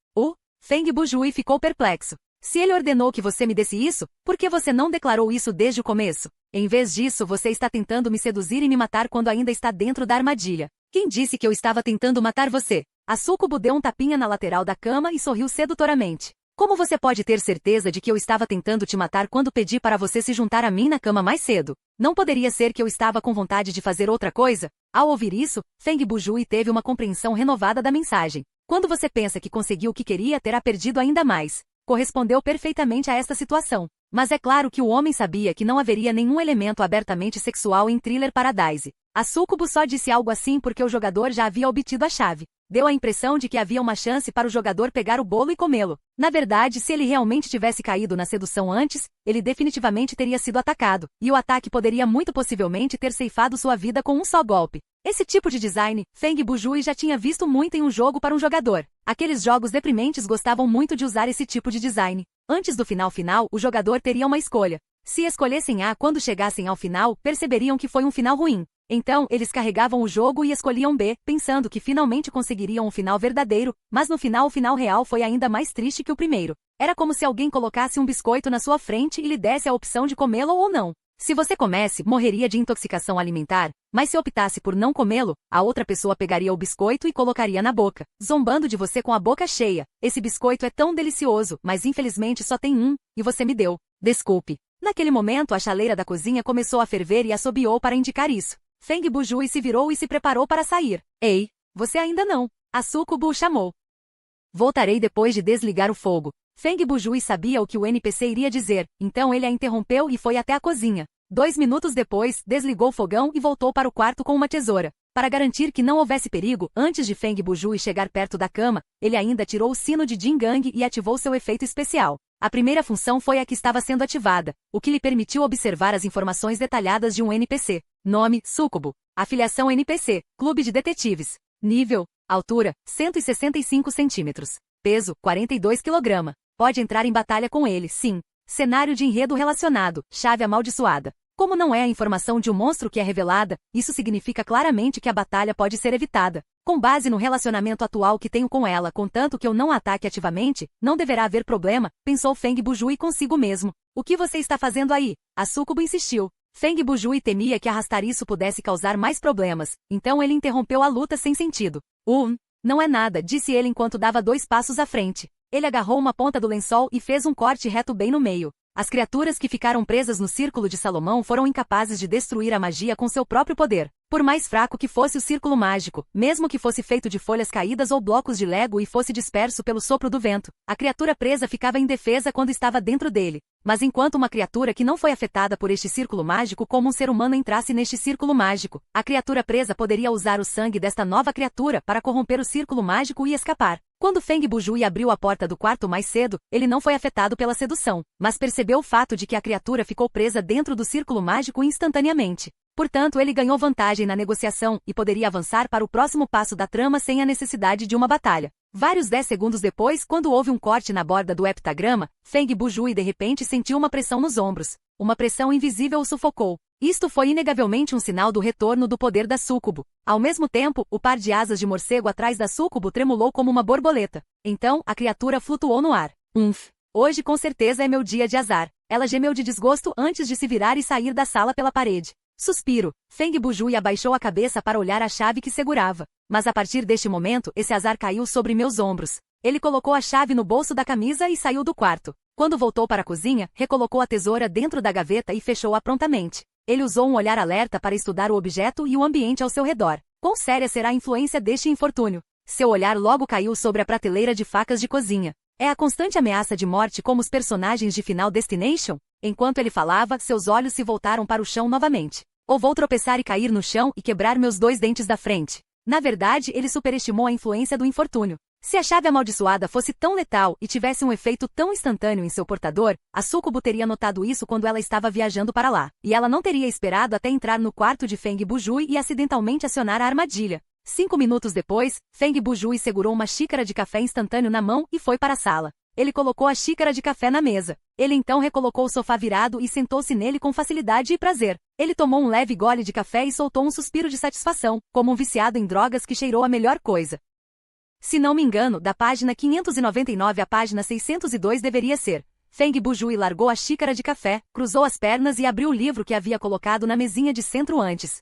Feng Bujui ficou perplexo. Se ele ordenou que você me desse isso, por que você não declarou isso desde o começo? Em vez disso, você está tentando me seduzir e me matar quando ainda está dentro da armadilha. Quem disse que eu estava tentando matar você? A Sucubo deu um tapinha na lateral da cama e sorriu sedutoramente. Como você pode ter certeza de que eu estava tentando te matar quando pedi para você se juntar a mim na cama mais cedo? Não poderia ser que eu estava com vontade de fazer outra coisa? Ao ouvir isso, Feng Bujui teve uma compreensão renovada da mensagem. Quando você pensa que conseguiu o que queria, terá perdido ainda mais. Correspondeu perfeitamente a esta situação. Mas é claro que o homem sabia que não haveria nenhum elemento abertamente sexual em Thriller Paradise. A Sucubo só disse algo assim porque o jogador já havia obtido a chave. Deu a impressão de que havia uma chance para o jogador pegar o bolo e comê-lo. Na verdade, se ele realmente tivesse caído na sedução antes, ele definitivamente teria sido atacado, e o ataque poderia muito possivelmente ter ceifado sua vida com um só golpe. Esse tipo de design, Feng Bujui já tinha visto muito em um jogo para um jogador. Aqueles jogos deprimentes gostavam muito de usar esse tipo de design. Antes do final, o jogador teria uma escolha. Se escolhessem A quando chegassem ao final, perceberiam que foi um final ruim. Então, eles carregavam o jogo e escolhiam B, pensando que finalmente conseguiriam um final verdadeiro, mas no final o final real foi ainda mais triste que o primeiro. Era como se alguém colocasse um biscoito na sua frente e lhe desse a opção de comê-lo ou não. Se você comesse, morreria de intoxicação alimentar, mas se optasse por não comê-lo, a outra pessoa pegaria o biscoito e colocaria na boca, zombando de você com a boca cheia. Esse biscoito é tão delicioso, mas infelizmente só tem um, e você me deu. Desculpe. Naquele momento a chaleira da cozinha começou a ferver e assobiou para indicar isso. Feng Bujui se virou e se preparou para sair. Ei, você ainda não. A Sucubo o chamou. Voltarei depois de desligar o fogo. Feng Bujui sabia o que o NPC iria dizer, então ele a interrompeu e foi até a cozinha. 2 minutos depois, desligou o fogão e voltou para o quarto com uma tesoura. Para garantir que não houvesse perigo, antes de Feng Bujui chegar perto da cama, ele ainda tirou o sino de Jin Gang e ativou seu efeito especial. A primeira função foi a que estava sendo ativada, o que lhe permitiu observar as informações detalhadas de um NPC. Nome, Sucubo. Afiliação NPC, Clube de Detetives. Nível, altura, 165 centímetros. Peso, 42 kg. Pode entrar em batalha com ele, sim. Cenário de enredo relacionado, chave amaldiçoada. Como não é a informação de um monstro que é revelada, isso significa claramente que a batalha pode ser evitada. Com base no relacionamento atual que tenho com ela, contanto que eu não a ataque ativamente, não deverá haver problema, pensou Feng Bujui consigo mesmo. O que você está fazendo aí? A súcubo insistiu. Feng Bujui temia que arrastar isso pudesse causar mais problemas, então ele interrompeu a luta sem sentido. Não é nada, disse ele enquanto dava 2 passos à frente. Ele agarrou uma ponta do lençol e fez um corte reto bem no meio. As criaturas que ficaram presas no Círculo de Salomão foram incapazes de destruir a magia com seu próprio poder. Por mais fraco que fosse o círculo mágico, mesmo que fosse feito de folhas caídas ou blocos de lego e fosse disperso pelo sopro do vento, a criatura presa ficava indefesa quando estava dentro dele. Mas enquanto uma criatura que não foi afetada por este círculo mágico como um ser humano entrasse neste círculo mágico, a criatura presa poderia usar o sangue desta nova criatura para corromper o círculo mágico e escapar. Quando Feng Bujui abriu a porta do quarto mais cedo, ele não foi afetado pela sedução, mas percebeu o fato de que a criatura ficou presa dentro do círculo mágico instantaneamente. Portanto, ele ganhou vantagem na negociação e poderia avançar para o próximo passo da trama sem a necessidade de uma batalha. Vários 10 segundos depois, quando houve um corte na borda do heptagrama, Feng Bujui de repente sentiu uma pressão nos ombros. Uma pressão invisível o sufocou. Isto foi inegavelmente um sinal do retorno do poder da súcubo. Ao mesmo tempo, o par de asas de morcego atrás da súcubo tremulou como uma borboleta. Então, a criatura flutuou no ar. Hoje com certeza é meu dia de azar. Ela gemeu de desgosto antes de se virar e sair da sala pela parede. Suspiro. Feng Bujui abaixou a cabeça para olhar a chave que segurava. Mas a partir deste momento, esse azar caiu sobre meus ombros. Ele colocou a chave no bolso da camisa e saiu do quarto. Quando voltou para a cozinha, recolocou a tesoura dentro da gaveta e fechou-a prontamente. Ele usou um olhar alerta para estudar o objeto e o ambiente ao seu redor. Quão séria será a influência deste infortúnio? Seu olhar logo caiu sobre a prateleira de facas de cozinha. É a constante ameaça de morte como os personagens de Final Destination? Enquanto ele falava, seus olhos se voltaram para o chão novamente. Ou vou tropeçar e cair no chão e quebrar meus 2 dentes da frente. Na verdade, ele superestimou a influência do infortúnio. Se a chave amaldiçoada fosse tão letal e tivesse um efeito tão instantâneo em seu portador, a súcubo teria notado isso quando ela estava viajando para lá. E ela não teria esperado até entrar no quarto de Feng Bujui e acidentalmente acionar a armadilha. 5 minutos depois, Feng Bujui segurou uma xícara de café instantâneo na mão e foi para a sala. Ele colocou a xícara de café na mesa. Ele então recolocou o sofá virado e sentou-se nele com facilidade e prazer. Ele tomou um leve gole de café e soltou um suspiro de satisfação, como um viciado em drogas que cheirou a melhor coisa. Se não me engano, da página 599 à página 602 deveria ser. Feng Bujui largou a xícara de café, cruzou as pernas e abriu o livro que havia colocado na mesinha de centro antes.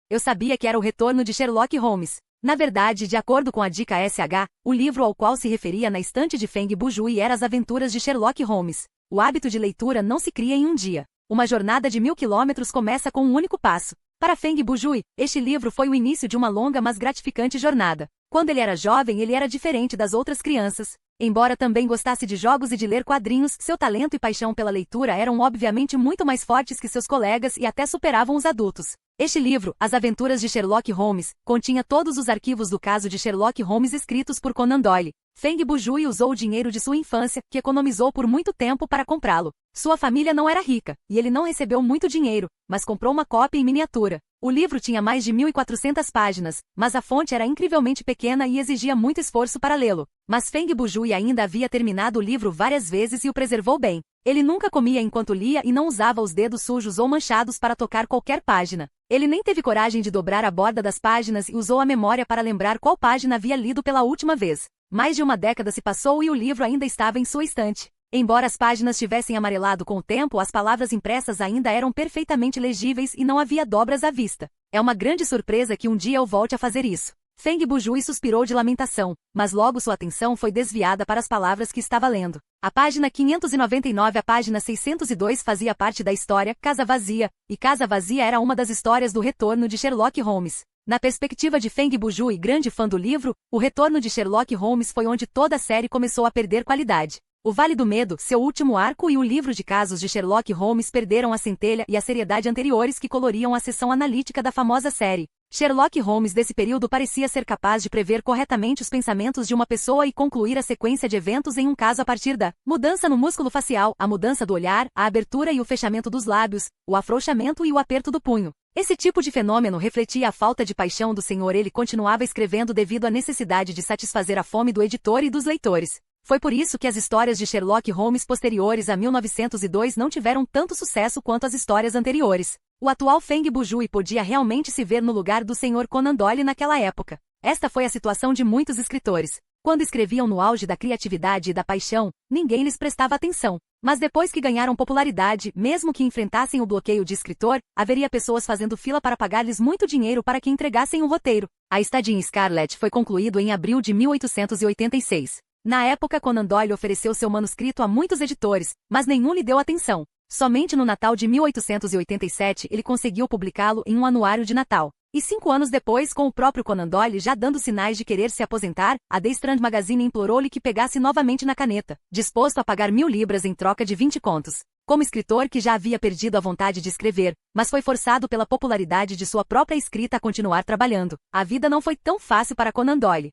Eu sabia que era o retorno de Sherlock Holmes. Na verdade, de acordo com a dica SH, o livro ao qual se referia na estante de Feng Bujui era As Aventuras de Sherlock Holmes. O hábito de leitura não se cria em um dia. Uma jornada de 1000 quilômetros começa com um único passo. Para Feng Bujui, este livro foi o início de uma longa mas gratificante jornada. Quando ele era jovem, ele era diferente das outras crianças. Embora também gostasse de jogos e de ler quadrinhos, seu talento e paixão pela leitura eram obviamente muito mais fortes que seus colegas e até superavam os adultos. Este livro, As Aventuras de Sherlock Holmes, continha todos os arquivos do caso de Sherlock Holmes escritos por Conan Doyle. Feng Bujui usou o dinheiro de sua infância, que economizou por muito tempo para comprá-lo. Sua família não era rica, e ele não recebeu muito dinheiro, mas comprou uma cópia em miniatura. O livro tinha mais de 1400 páginas, mas a fonte era incrivelmente pequena e exigia muito esforço para lê-lo. Mas Feng Bujui ainda havia terminado o livro várias vezes e o preservou bem. Ele nunca comia enquanto lia e não usava os dedos sujos ou manchados para tocar qualquer página. Ele nem teve coragem de dobrar a borda das páginas e usou a memória para lembrar qual página havia lido pela última vez. Mais de uma década se passou e o livro ainda estava em sua estante. Embora as páginas tivessem amarelado com o tempo, as palavras impressas ainda eram perfeitamente legíveis e não havia dobras à vista. É uma grande surpresa que um dia eu volte a fazer isso. Feng Bujui suspirou de lamentação, mas logo sua atenção foi desviada para as palavras que estava lendo. A página 599 à página 602 fazia parte da história Casa Vazia, e Casa Vazia era uma das histórias do retorno de Sherlock Holmes. Na perspectiva de Feng Bujui, grande fã do livro, o retorno de Sherlock Holmes foi onde toda a série começou a perder qualidade. O Vale do Medo, seu último arco e o livro de casos de Sherlock Holmes perderam a centelha e a seriedade anteriores que coloriam a seção analítica da famosa série. Sherlock Holmes desse período parecia ser capaz de prever corretamente os pensamentos de uma pessoa e concluir a sequência de eventos em um caso a partir da mudança no músculo facial, a mudança do olhar, a abertura e o fechamento dos lábios, o afrouxamento e o aperto do punho. Esse tipo de fenômeno refletia a falta de paixão do senhor. Ele continuava escrevendo devido à necessidade de satisfazer a fome do editor e dos leitores. Foi por isso que as histórias de Sherlock Holmes posteriores a 1902 não tiveram tanto sucesso quanto as histórias anteriores. O atual Feng Bujui podia realmente se ver no lugar do Sr. Conan Doyle naquela época. Esta foi a situação de muitos escritores. Quando escreviam no auge da criatividade e da paixão, ninguém lhes prestava atenção. Mas depois que ganharam popularidade, mesmo que enfrentassem o bloqueio de escritor, haveria pessoas fazendo fila para pagar-lhes muito dinheiro para que entregassem um roteiro. A estadia em Scarlet foi concluído em abril de 1886. Na época, Conan Doyle ofereceu seu manuscrito a muitos editores, mas nenhum lhe deu atenção. Somente no Natal de 1887 ele conseguiu publicá-lo em um anuário de Natal. E 5 anos depois, com o próprio Conan Doyle já dando sinais de querer se aposentar, a The Strand Magazine implorou-lhe que pegasse novamente na caneta, disposto a pagar 1000 libras em troca de 20 contos. Como escritor que já havia perdido a vontade de escrever, mas foi forçado pela popularidade de sua própria escrita a continuar trabalhando, a vida não foi tão fácil para Conan Doyle.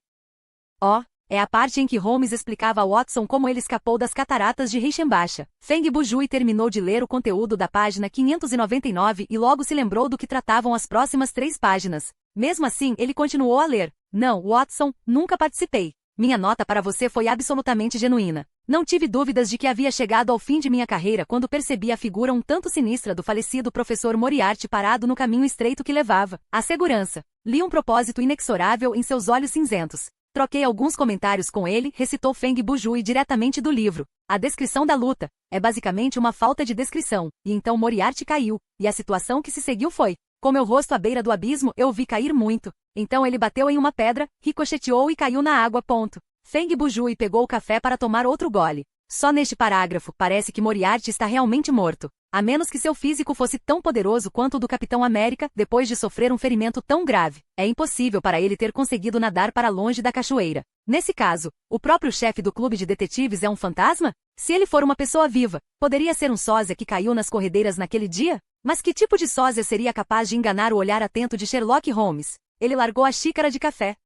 É a parte em que Holmes explicava a Watson como ele escapou das cataratas de Reichenbach. Feng Bujui terminou de ler o conteúdo da página 599 e logo se lembrou do que tratavam as próximas 3 páginas. Mesmo assim, ele continuou a ler. Não, Watson, nunca participei. Minha nota para você foi absolutamente genuína. Não tive dúvidas de que havia chegado ao fim de minha carreira quando percebi a figura um tanto sinistra do falecido professor Moriarty parado no caminho estreito que levava à segurança. Li um propósito inexorável em seus olhos cinzentos. Troquei alguns comentários com ele, recitou Feng Bujui diretamente do livro. A descrição da luta é basicamente uma falta de descrição, e então Moriarty caiu, e a situação que se seguiu foi: com meu rosto à beira do abismo, eu o vi cair muito. Então ele bateu em uma pedra, ricocheteou e caiu na água. Feng Bujui pegou o café para tomar outro gole. Só neste parágrafo, parece que Moriarty está realmente morto. A menos que seu físico fosse tão poderoso quanto o do Capitão América, depois de sofrer um ferimento tão grave, é impossível para ele ter conseguido nadar para longe da cachoeira. Nesse caso, o próprio chefe do clube de detetives é um fantasma? Se ele for uma pessoa viva, poderia ser um sósia que caiu nas corredeiras naquele dia? Mas que tipo de sósia seria capaz de enganar o olhar atento de Sherlock Holmes? Ele largou a xícara de café.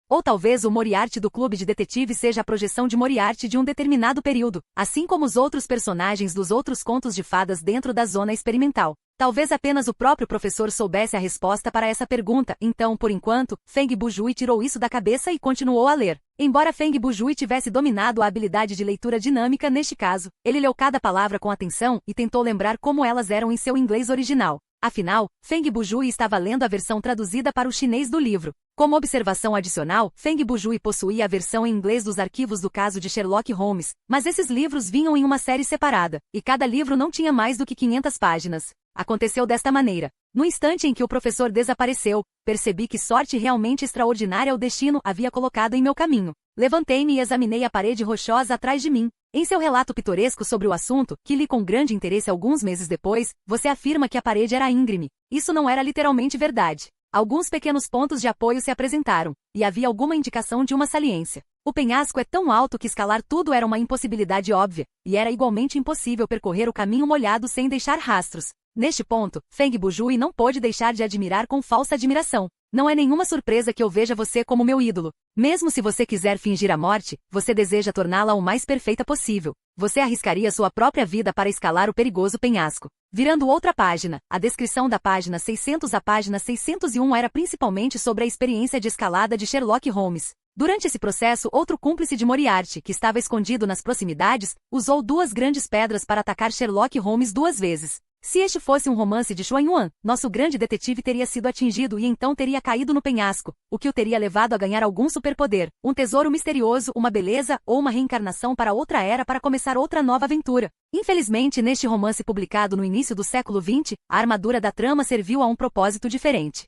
Ou talvez o Moriarty do clube de detetives seja a projeção de Moriarty de um determinado período, assim como os outros personagens dos outros contos de fadas dentro da zona experimental. Talvez apenas o próprio professor soubesse a resposta para essa pergunta, então, por enquanto, Feng Bujui tirou isso da cabeça e continuou a ler. Embora Feng Bujui tivesse dominado a habilidade de leitura dinâmica neste caso, ele leu cada palavra com atenção e tentou lembrar como elas eram em seu inglês original. Afinal, Feng Bujui estava lendo a versão traduzida para o chinês do livro. Como observação adicional, Feng Bujui possuía a versão em inglês dos arquivos do caso de Sherlock Holmes, mas esses livros vinham em uma série separada, e cada livro não tinha mais do que 500 páginas. Aconteceu desta maneira. No instante em que o professor desapareceu, percebi que sorte realmente extraordinária o destino havia colocado em meu caminho. Levantei-me e examinei a parede rochosa atrás de mim. Em seu relato pitoresco sobre o assunto, que li com grande interesse alguns meses depois, você afirma que a parede era íngreme. Isso não era literalmente verdade. Alguns pequenos pontos de apoio se apresentaram, e havia alguma indicação de uma saliência. O penhasco é tão alto que escalar tudo era uma impossibilidade óbvia, e era igualmente impossível percorrer o caminho molhado sem deixar rastros. Neste ponto, Feng Bujui não pôde deixar de admirar com falsa admiração. Não é nenhuma surpresa que eu veja você como meu ídolo. Mesmo se você quiser fingir a morte, você deseja torná-la o mais perfeita possível. Você arriscaria sua própria vida para escalar o perigoso penhasco. Virando outra página, a descrição da página 600 à página 601 era principalmente sobre a experiência de escalada de Sherlock Holmes. Durante esse processo, outro cúmplice de Moriarty, que estava escondido nas proximidades, usou 2 grandes pedras para atacar Sherlock Holmes 2 vezes. Se este fosse um romance de Xuan Yuan, nosso grande detetive teria sido atingido e então teria caído no penhasco, o que o teria levado a ganhar algum superpoder, um tesouro misterioso, uma beleza ou uma reencarnação para outra era para começar outra nova aventura. Infelizmente, neste romance publicado no início do século XX, a armadura da trama serviu a um propósito diferente.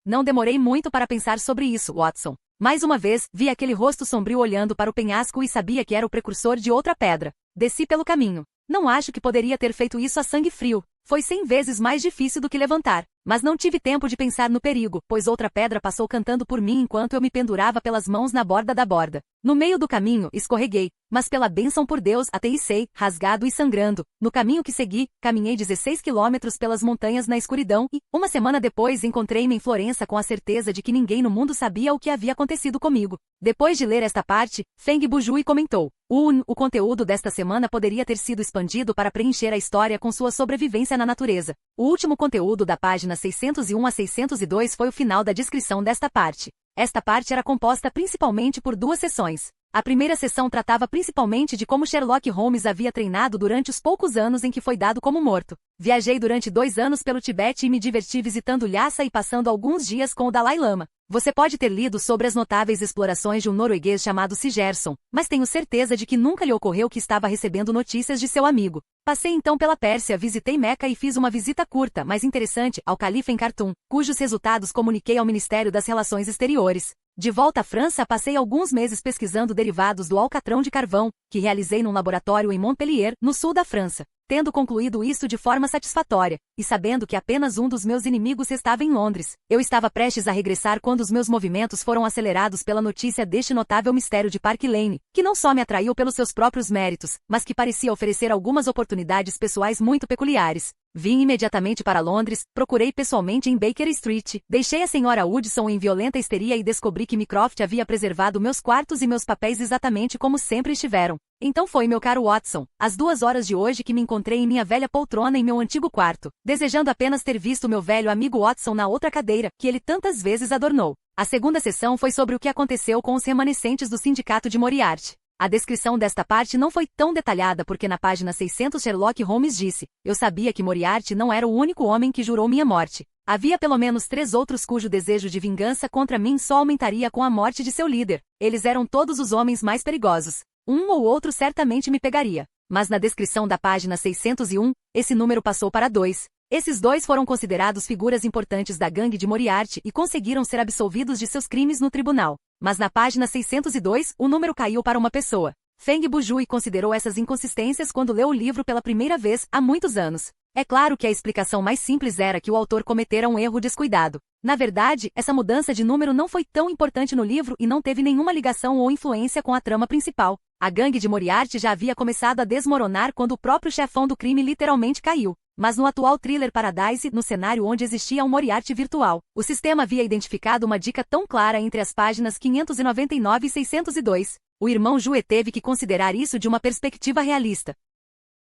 Não demorei muito para pensar sobre isso, Watson. Mais uma vez, vi aquele rosto sombrio olhando para o penhasco e sabia que era o precursor de outra pedra. Desci pelo caminho. Não acho que poderia ter feito isso a sangue frio. Foi 100 vezes mais difícil do que levantar. Mas não tive tempo de pensar no perigo, pois outra pedra passou cantando por mim enquanto eu me pendurava pelas mãos na borda da borda. No meio do caminho, escorreguei, mas pela bênção por Deus, aterrissei, rasgado e sangrando. No caminho que segui, caminhei 16 quilômetros pelas montanhas na escuridão e, uma semana depois, encontrei-me em Florença com a certeza de que ninguém no mundo sabia o que havia acontecido comigo. Depois de ler esta parte, Feng Bujui comentou: o conteúdo desta semana poderia ter sido expandido para preencher a história com sua sobrevivência na natureza. O último conteúdo da página 601 a 602 foi o final da descrição desta parte. Esta parte era composta principalmente por 2 seções. A primeira sessão tratava principalmente de como Sherlock Holmes havia treinado durante os poucos anos em que foi dado como morto. Viajei durante 2 anos pelo Tibete e me diverti visitando Lhasa e passando alguns dias com o Dalai Lama. Você pode ter lido sobre as notáveis explorações de um norueguês chamado Sigerson, mas tenho certeza de que nunca lhe ocorreu que estava recebendo notícias de seu amigo. Passei então pela Pérsia, visitei Meca e fiz uma visita curta, mas interessante, ao califa em Khartoum, cujos resultados comuniquei ao Ministério das Relações Exteriores. De volta à França, passei alguns meses pesquisando derivados do alcatrão de carvão, que realizei num laboratório em Montpellier, no sul da França. Tendo concluído isso de forma satisfatória, e sabendo que apenas um dos meus inimigos estava em Londres, eu estava prestes a regressar quando os meus movimentos foram acelerados pela notícia deste notável mistério de Park Lane, que não só me atraiu pelos seus próprios méritos, mas que parecia oferecer algumas oportunidades pessoais muito peculiares. Vim imediatamente para Londres, procurei pessoalmente em Baker Street, deixei a senhora Woodson em violenta histeria e descobri que Mycroft havia preservado meus quartos e meus papéis exatamente como sempre estiveram. Então foi, meu caro Watson, às 2 horas de hoje que me encontrei em minha velha poltrona em meu antigo quarto, desejando apenas ter visto meu velho amigo Watson na outra cadeira, que ele tantas vezes adornou. A segunda sessão foi sobre o que aconteceu com os remanescentes do sindicato de Moriarty. A descrição desta parte não foi tão detalhada porque na página 600 Sherlock Holmes disse: eu sabia que Moriarty não era o único homem que jurou minha morte. Havia pelo menos 3 outros cujo desejo de vingança contra mim só aumentaria com a morte de seu líder. Eles eram todos os homens mais perigosos. Um ou outro certamente me pegaria. Mas na descrição da página 601, esse número passou para 2. Esses 2 foram considerados figuras importantes da gangue de Moriarty e conseguiram ser absolvidos de seus crimes no tribunal. Mas na página 602, o número caiu para uma pessoa. Feng Bujui considerou essas inconsistências quando leu o livro pela primeira vez, há muitos anos. É claro que a explicação mais simples era que o autor cometera um erro descuidado. Na verdade, essa mudança de número não foi tão importante no livro e não teve nenhuma ligação ou influência com a trama principal. A gangue de Moriarty já havia começado a desmoronar quando o próprio chefão do crime literalmente caiu. Mas no atual thriller Paradise, no cenário onde existia um Moriarty virtual, o sistema havia identificado uma dica tão clara entre as páginas 599 e 602. O irmão Jue teve que considerar isso de uma perspectiva realista.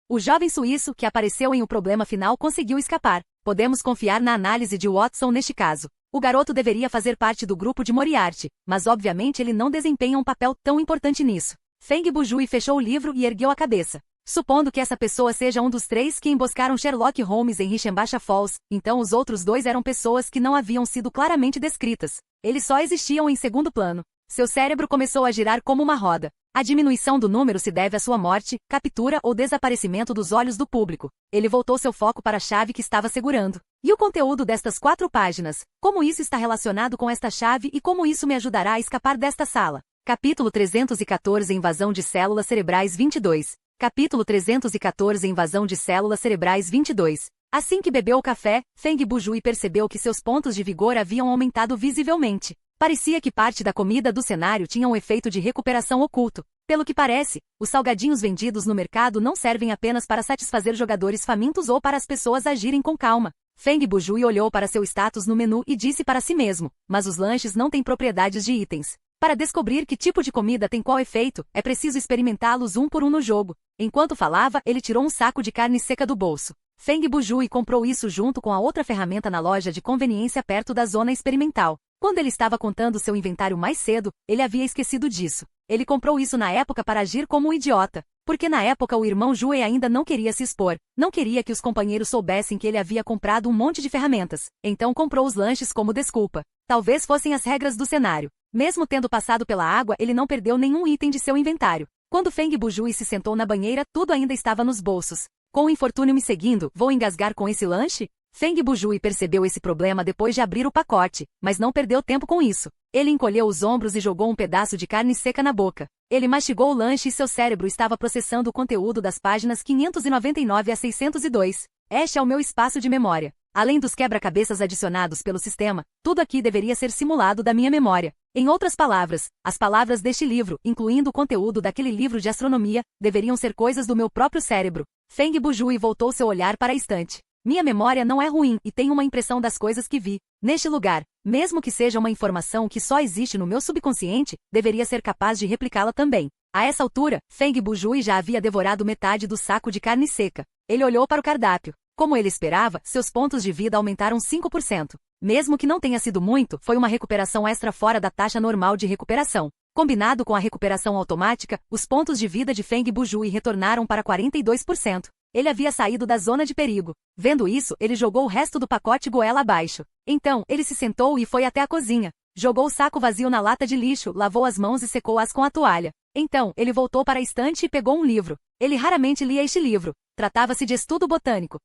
O jovem suíço que apareceu em O Problema Final conseguiu escapar. Podemos confiar na análise de Watson neste caso. O garoto deveria fazer parte do grupo de Moriarty, mas obviamente ele não desempenha um papel tão importante nisso. Feng Bujui fechou o livro e ergueu a cabeça. Supondo que essa pessoa seja um dos 3 que emboscaram Sherlock Holmes em Richembacha Falls, então os outros 2 eram pessoas que não haviam sido claramente descritas. Eles só existiam em segundo plano. Seu cérebro começou a girar como uma roda. A diminuição do número se deve à sua morte, captura ou desaparecimento dos olhos do público. Ele voltou seu foco para a chave que estava segurando. E o conteúdo destas 4 páginas? Como isso está relacionado com esta chave e como isso me ajudará a escapar desta sala? Capítulo 314 Invasão de Células Cerebrais 22. Capítulo 314 Invasão de Células Cerebrais 22. Assim que bebeu o café, Feng Bujui percebeu que seus pontos de vigor haviam aumentado visivelmente. Parecia que parte da comida do cenário tinha um efeito de recuperação oculto. Pelo que parece, os salgadinhos vendidos no mercado não servem apenas para satisfazer jogadores famintos ou para as pessoas agirem com calma. Feng Bujui olhou para seu status no menu e disse para si mesmo: mas os lanches não têm propriedades de itens. Para descobrir que tipo de comida tem qual efeito, é preciso experimentá-los um por um no jogo. Enquanto falava, ele tirou um saco de carne seca do bolso. Feng Bujui comprou isso junto com a outra ferramenta na loja de conveniência perto da zona experimental. Quando ele estava contando seu inventário mais cedo, ele havia esquecido disso. Ele comprou isso na época para agir como um idiota. Porque na época o irmão Jue ainda não queria se expor. Não queria que os companheiros soubessem que ele havia comprado um monte de ferramentas. Então comprou os lanches como desculpa. Talvez fossem as regras do cenário. Mesmo tendo passado pela água, ele não perdeu nenhum item de seu inventário. Quando Feng Bujui se sentou na banheira, tudo ainda estava nos bolsos. Com o infortúnio me seguindo, vou engasgar com esse lanche? Feng Bujui percebeu esse problema depois de abrir o pacote, mas não perdeu tempo com isso. Ele encolheu os ombros e jogou um pedaço de carne seca na boca. Ele mastigou o lanche e seu cérebro estava processando o conteúdo das páginas 599 a 602. Este é o meu espaço de memória. Além dos quebra-cabeças adicionados pelo sistema, tudo aqui deveria ser simulado da minha memória. Em outras palavras, as palavras deste livro, incluindo o conteúdo daquele livro de astronomia, deveriam ser coisas do meu próprio cérebro. Feng Bujui voltou seu olhar para a estante. Minha memória não é ruim e tenho uma impressão das coisas que vi. Neste lugar, mesmo que seja uma informação que só existe no meu subconsciente, deveria ser capaz de replicá-la também. A essa altura, Feng Bujui já havia devorado metade do saco de carne seca. Ele olhou para o cardápio. Como ele esperava, seus pontos de vida aumentaram 5%. Mesmo que não tenha sido muito, foi uma recuperação extra fora da taxa normal de recuperação. Combinado com a recuperação automática, os pontos de vida de Feng Bujui retornaram para 42%. Ele havia saído da zona de perigo. Vendo isso, ele jogou o resto do pacote goela abaixo. Então, ele se sentou e foi até a cozinha. Jogou o saco vazio na lata de lixo, lavou as mãos e secou-as com a toalha. Então, ele voltou para a estante e pegou um livro. Ele raramente lia este livro. Tratava-se de estudo botânico.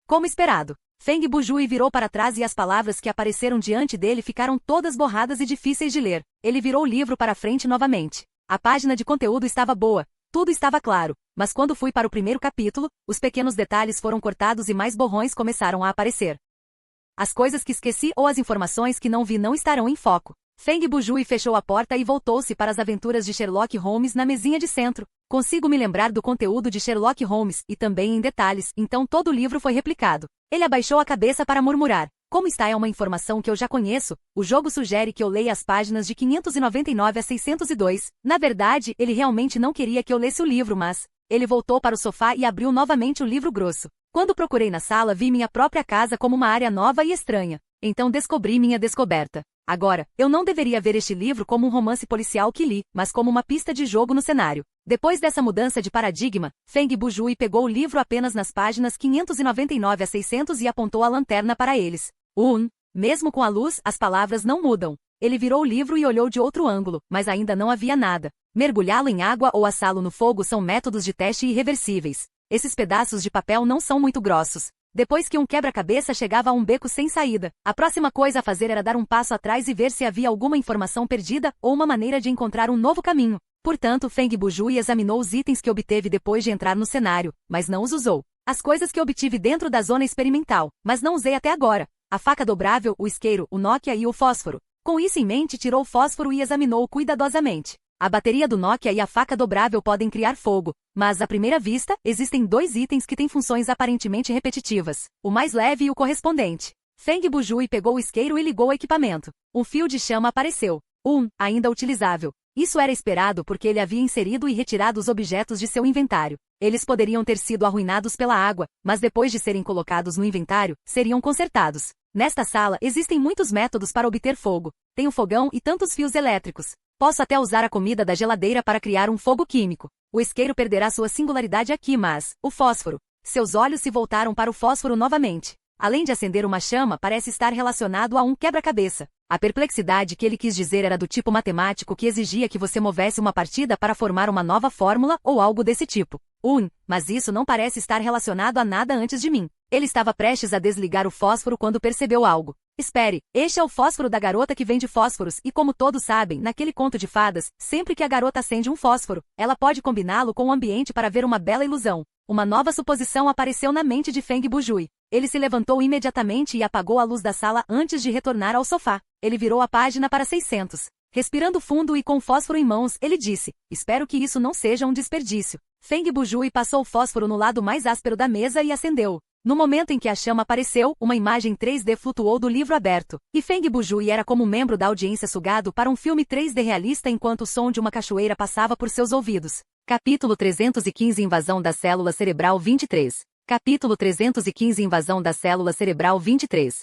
Como esperado. Feng Bujui virou para trás e as palavras que apareceram diante dele ficaram todas borradas e difíceis de ler. Ele virou o livro para frente novamente. A página de conteúdo estava boa. Tudo estava claro. Mas quando fui para o primeiro capítulo, os pequenos detalhes foram cortados e mais borrões começaram a aparecer. As coisas que esqueci ou as informações que não vi não estarão em foco. Feng Bujui fechou a porta e voltou-se para as aventuras de Sherlock Holmes na mesinha de centro. Consigo me lembrar do conteúdo de Sherlock Holmes, e também em detalhes, então todo o livro foi replicado. Ele abaixou a cabeça para murmurar. Como está é uma informação que eu já conheço, o jogo sugere que eu leia as páginas de 599 a 602. Na verdade, ele realmente não queria que eu lesse o livro, mas... Ele voltou para o sofá e abriu novamente o livro grosso. Quando procurei na sala, vi minha própria casa como uma área nova e estranha. Então descobri minha descoberta. Agora, eu não deveria ver este livro como um romance policial que li, mas como uma pista de jogo no cenário. Depois dessa mudança de paradigma, Feng Bujui pegou o livro apenas nas páginas 599 a 600 e apontou a lanterna para eles. Mesmo com a luz, as palavras não mudam. Ele virou o livro e olhou de outro ângulo, mas ainda não havia nada. Mergulhá-lo em água ou assá-lo no fogo são métodos de teste irreversíveis. Esses pedaços de papel não são muito grossos. Depois que um quebra-cabeça chegava a um beco sem saída, a próxima coisa a fazer era dar um passo atrás e ver se havia alguma informação perdida ou uma maneira de encontrar um novo caminho. Portanto, Feng Bujui examinou os itens que obteve depois de entrar no cenário, mas não os usou. As coisas que obtive dentro da zona experimental, mas não usei até agora. A faca dobrável, o isqueiro, o Nokia e o fósforo. Com isso em mente, tirou o fósforo e examinou-o cuidadosamente. A bateria do Nokia e a faca dobrável podem criar fogo, mas, à primeira vista, existem dois itens que têm funções aparentemente repetitivas, o mais leve e o correspondente. Feng Bujui pegou o isqueiro e ligou o equipamento. Um fio de chama apareceu. Ainda utilizável. Isso era esperado porque ele havia inserido e retirado os objetos de seu inventário. Eles poderiam ter sido arruinados pela água, mas depois de serem colocados no inventário, seriam consertados. Nesta sala, existem muitos métodos para obter fogo. Tem um fogão e tantos fios elétricos. Posso até usar a comida da geladeira para criar um fogo químico. O isqueiro perderá sua singularidade aqui, mas... O fósforo. Seus olhos se voltaram para o fósforo novamente. Além de acender uma chama, parece estar relacionado a um quebra-cabeça. A perplexidade que ele quis dizer era do tipo matemático que exigia que você movesse uma partida para formar uma nova fórmula ou algo desse tipo. Mas isso não parece estar relacionado a nada antes de mim. Ele estava prestes a desligar o fósforo quando percebeu algo. Espere, este é o fósforo da garota que vende fósforos e como todos sabem, naquele conto de fadas, sempre que a garota acende um fósforo, ela pode combiná-lo com o ambiente para ver uma bela ilusão. Uma nova suposição apareceu na mente de Feng Bujui. Ele se levantou imediatamente e apagou a luz da sala antes de retornar ao sofá. Ele virou a página para 600. Respirando fundo e com o fósforo em mãos, ele disse, espero que isso não seja um desperdício. Feng Bujui passou o fósforo no lado mais áspero da mesa e acendeu-o. No momento em que a chama apareceu, uma imagem 3D flutuou do livro aberto, e Feng Bujui era como um membro da audiência sugado para um filme 3D realista enquanto o som de uma cachoeira passava por seus ouvidos. Capítulo 315 Invasão da célula cerebral 23. Capítulo 315 Invasão da célula cerebral 23.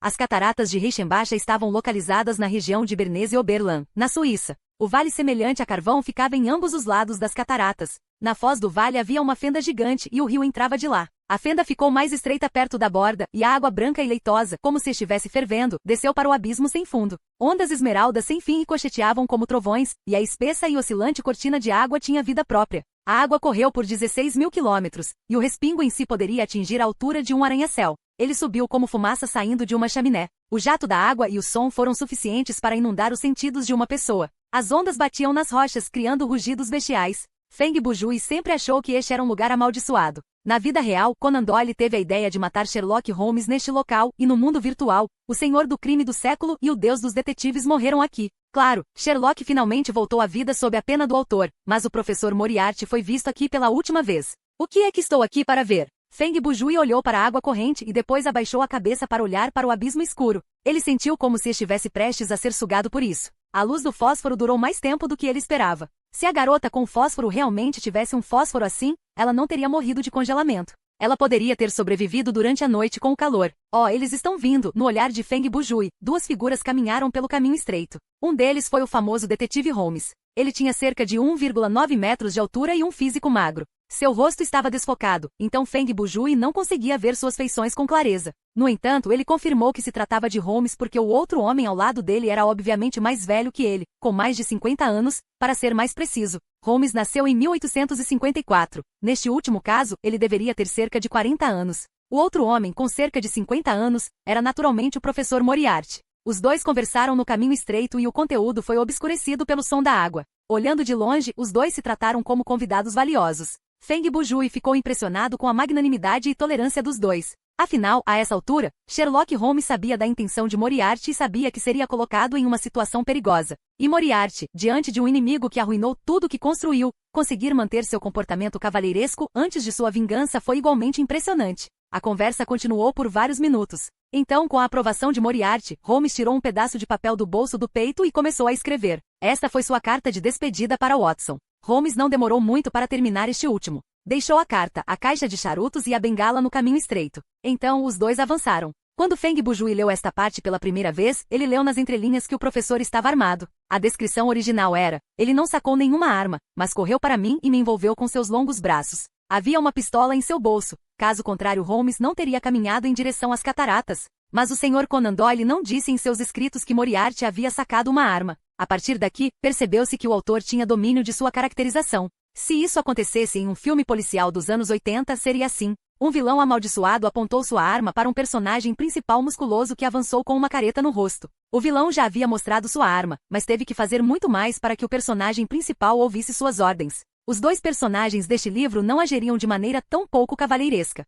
As cataratas de Reichenbach estavam localizadas na região de Bernese-Oberland, na Suíça. O vale semelhante a carvão ficava em ambos os lados das cataratas. Na foz do vale havia uma fenda gigante e o rio entrava de lá. A fenda ficou mais estreita perto da borda, e a água branca e leitosa, como se estivesse fervendo, desceu para o abismo sem fundo. Ondas esmeraldas sem fim ricocheteavam como trovões, e a espessa e oscilante cortina de água tinha vida própria. A água correu por 16.000 quilômetros, e o respingo em si poderia atingir a altura de um arranha-céu. Ele subiu como fumaça saindo de uma chaminé. O jato da água e o som foram suficientes para inundar os sentidos de uma pessoa. As ondas batiam nas rochas, criando rugidos bestiais. Feng Bujui sempre achou que este era um lugar amaldiçoado. Na vida real, Conan Doyle teve a ideia de matar Sherlock Holmes neste local, e no mundo virtual, o senhor do crime do século e o deus dos detetives morreram aqui. Claro, Sherlock finalmente voltou à vida sob a pena do autor, mas o professor Moriarty foi visto aqui pela última vez. O que é que estou aqui para ver? Feng Bujui olhou para a água corrente e depois abaixou a cabeça para olhar para o abismo escuro. Ele sentiu como se estivesse prestes a ser sugado por isso. A luz do fósforo durou mais tempo do que ele esperava. Se a garota com o fósforo realmente tivesse um fósforo assim, ela não teria morrido de congelamento. Ela poderia ter sobrevivido durante a noite com o calor. Oh, eles estão vindo! No olhar de Feng Bujui, duas figuras caminharam pelo caminho estreito. Um deles foi o famoso detetive Holmes. Ele tinha cerca de 1,9 metros de altura e um físico magro. Seu rosto estava desfocado, então Feng Bujui não conseguia ver suas feições com clareza. No entanto, ele confirmou que se tratava de Holmes porque o outro homem ao lado dele era obviamente mais velho que ele, com mais de 50 anos, para ser mais preciso. Holmes nasceu em 1854. Neste último caso, ele deveria ter cerca de 40 anos. O outro homem, com cerca de 50 anos, era naturalmente o professor Moriarty. Os dois conversaram no caminho estreito e o conteúdo foi obscurecido pelo som da água. Olhando de longe, os dois se trataram como convidados valiosos. Feng Bujui ficou impressionado com a magnanimidade e tolerância dos dois. Afinal, a essa altura, Sherlock Holmes sabia da intenção de Moriarty e sabia que seria colocado em uma situação perigosa. E Moriarty, diante de um inimigo que arruinou tudo que construiu, conseguir manter seu comportamento cavalheiresco antes de sua vingança foi igualmente impressionante. A conversa continuou por vários minutos. Então, com a aprovação de Moriarty, Holmes tirou um pedaço de papel do bolso do peito e começou a escrever. Esta foi sua carta de despedida para Watson. Holmes não demorou muito para terminar este último. Deixou a carta, a caixa de charutos e a bengala no caminho estreito. Então, os dois avançaram. Quando Feng Bujui leu esta parte pela primeira vez, ele leu nas entrelinhas que o professor estava armado. A descrição original era: ele não sacou nenhuma arma, mas correu para mim e me envolveu com seus longos braços. Havia uma pistola em seu bolso. Caso contrário, Holmes não teria caminhado em direção às cataratas. Mas o Sr. Conan Doyle não disse em seus escritos que Moriarty havia sacado uma arma. A partir daqui, percebeu-se que o autor tinha domínio de sua caracterização. Se isso acontecesse em um filme policial dos anos 80, seria assim. Um vilão amaldiçoado apontou sua arma para um personagem principal musculoso que avançou com uma careta no rosto. O vilão já havia mostrado sua arma, mas teve que fazer muito mais para que o personagem principal ouvisse suas ordens. Os dois personagens deste livro não agiriam de maneira tão pouco cavalheiresca.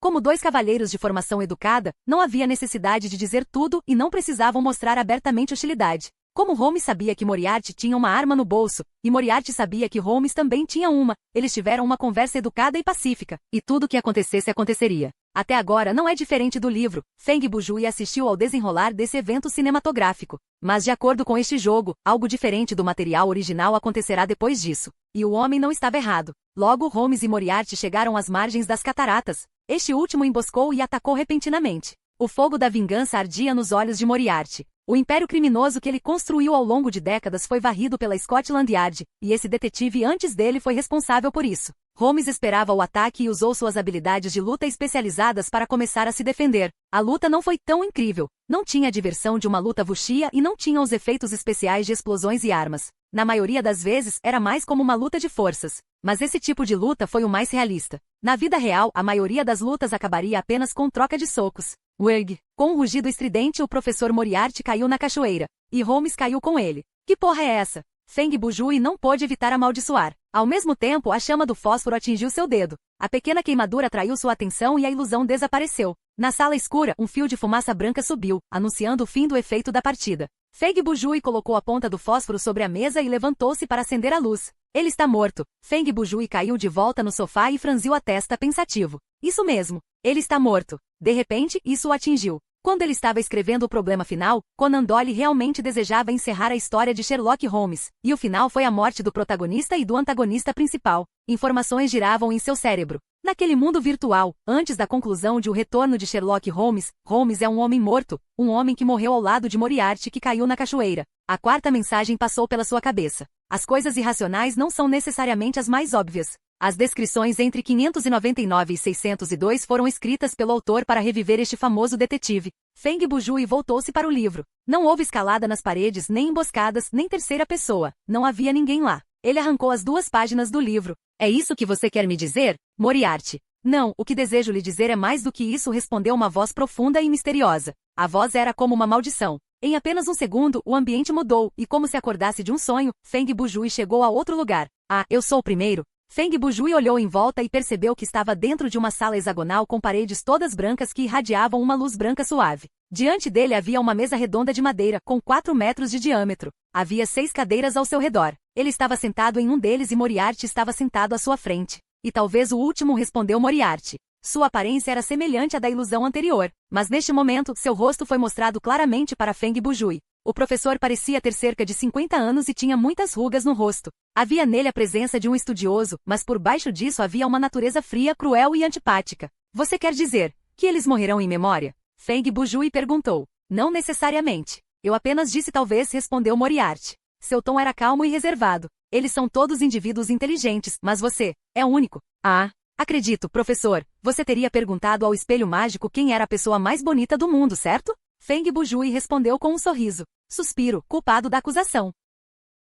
Como dois cavalheiros de formação educada, não havia necessidade de dizer tudo e não precisavam mostrar abertamente hostilidade. Como Holmes sabia que Moriarty tinha uma arma no bolso, e Moriarty sabia que Holmes também tinha uma, eles tiveram uma conversa educada e pacífica, e tudo o que acontecesse aconteceria. Até agora não é diferente do livro. Feng Bujui assistiu ao desenrolar desse evento cinematográfico. Mas de acordo com este jogo, algo diferente do material original acontecerá depois disso. E o homem não estava errado. Logo Holmes e Moriarty chegaram às margens das cataratas. Este último emboscou e atacou repentinamente. O fogo da vingança ardia nos olhos de Moriarty. O império criminoso que ele construiu ao longo de décadas foi varrido pela Scotland Yard, e esse detetive antes dele foi responsável por isso. Holmes esperava o ataque e usou suas habilidades de luta especializadas para começar a se defender. A luta não foi tão incrível. Não tinha a diversão de uma luta wuxia e não tinha os efeitos especiais de explosões e armas. Na maioria das vezes, era mais como uma luta de forças. Mas esse tipo de luta foi o mais realista. Na vida real, a maioria das lutas acabaria apenas com troca de socos. Wig. Com um rugido estridente, o professor Moriarty caiu na cachoeira. E Holmes caiu com ele. Que porra é essa? Feng Bujui não pôde evitar amaldiçoar. Ao mesmo tempo, a chama do fósforo atingiu seu dedo. A pequena queimadura atraiu sua atenção e a ilusão desapareceu. Na sala escura, um fio de fumaça branca subiu, anunciando o fim do efeito da partida. Feng Bujui colocou a ponta do fósforo sobre a mesa e levantou-se para acender a luz. Ele está morto. Feng Bujui caiu de volta no sofá e franziu a testa pensativo. Isso mesmo. Ele está morto. De repente, isso o atingiu. Quando ele estava escrevendo o problema final, Conan Doyle realmente desejava encerrar a história de Sherlock Holmes, e o final foi a morte do protagonista e do antagonista principal. Informações giravam em seu cérebro. Naquele mundo virtual, antes da conclusão de O Retorno de Sherlock Holmes, Holmes é um homem morto, um homem que morreu ao lado de Moriarty que caiu na cachoeira. A quarta mensagem passou pela sua cabeça. As coisas irracionais não são necessariamente as mais óbvias. As descrições entre 599 e 602 foram escritas pelo autor para reviver este famoso detetive. Feng Bujui voltou-se para o livro. Não houve escalada nas paredes, nem emboscadas, nem terceira pessoa. Não havia ninguém lá. Ele arrancou as 2 páginas do livro. É isso que você quer me dizer, Moriarty? Não, o que desejo lhe dizer é mais do que isso, respondeu uma voz profunda e misteriosa. A voz era como uma maldição. Em apenas um segundo, o ambiente mudou, e como se acordasse de um sonho, Feng Bujui chegou a outro lugar. Ah, eu sou o primeiro? Feng Bujui olhou em volta e percebeu que estava dentro de uma sala hexagonal com paredes todas brancas que irradiavam uma luz branca suave. Diante dele havia uma mesa redonda de madeira, com 4 metros de diâmetro. Havia 6 cadeiras ao seu redor. Ele estava sentado em um deles e Moriarty estava sentado à sua frente. E talvez o último, respondeu Moriarty. Sua aparência era semelhante à da ilusão anterior, mas neste momento, seu rosto foi mostrado claramente para Feng Bujui. O professor parecia ter cerca de 50 anos e tinha muitas rugas no rosto. Havia nele a presença de um estudioso, mas por baixo disso havia uma natureza fria, cruel e antipática. Você quer dizer que eles morrerão em memória? Feng Bujui perguntou. Não necessariamente. Eu apenas disse talvez, respondeu Moriarty. Seu tom era calmo e reservado. Eles são todos indivíduos inteligentes, mas você é único. Ah, acredito, professor. Você teria perguntado ao espelho mágico quem era a pessoa mais bonita do mundo, certo? Feng Bujui respondeu com um sorriso. Suspiro, culpado da acusação.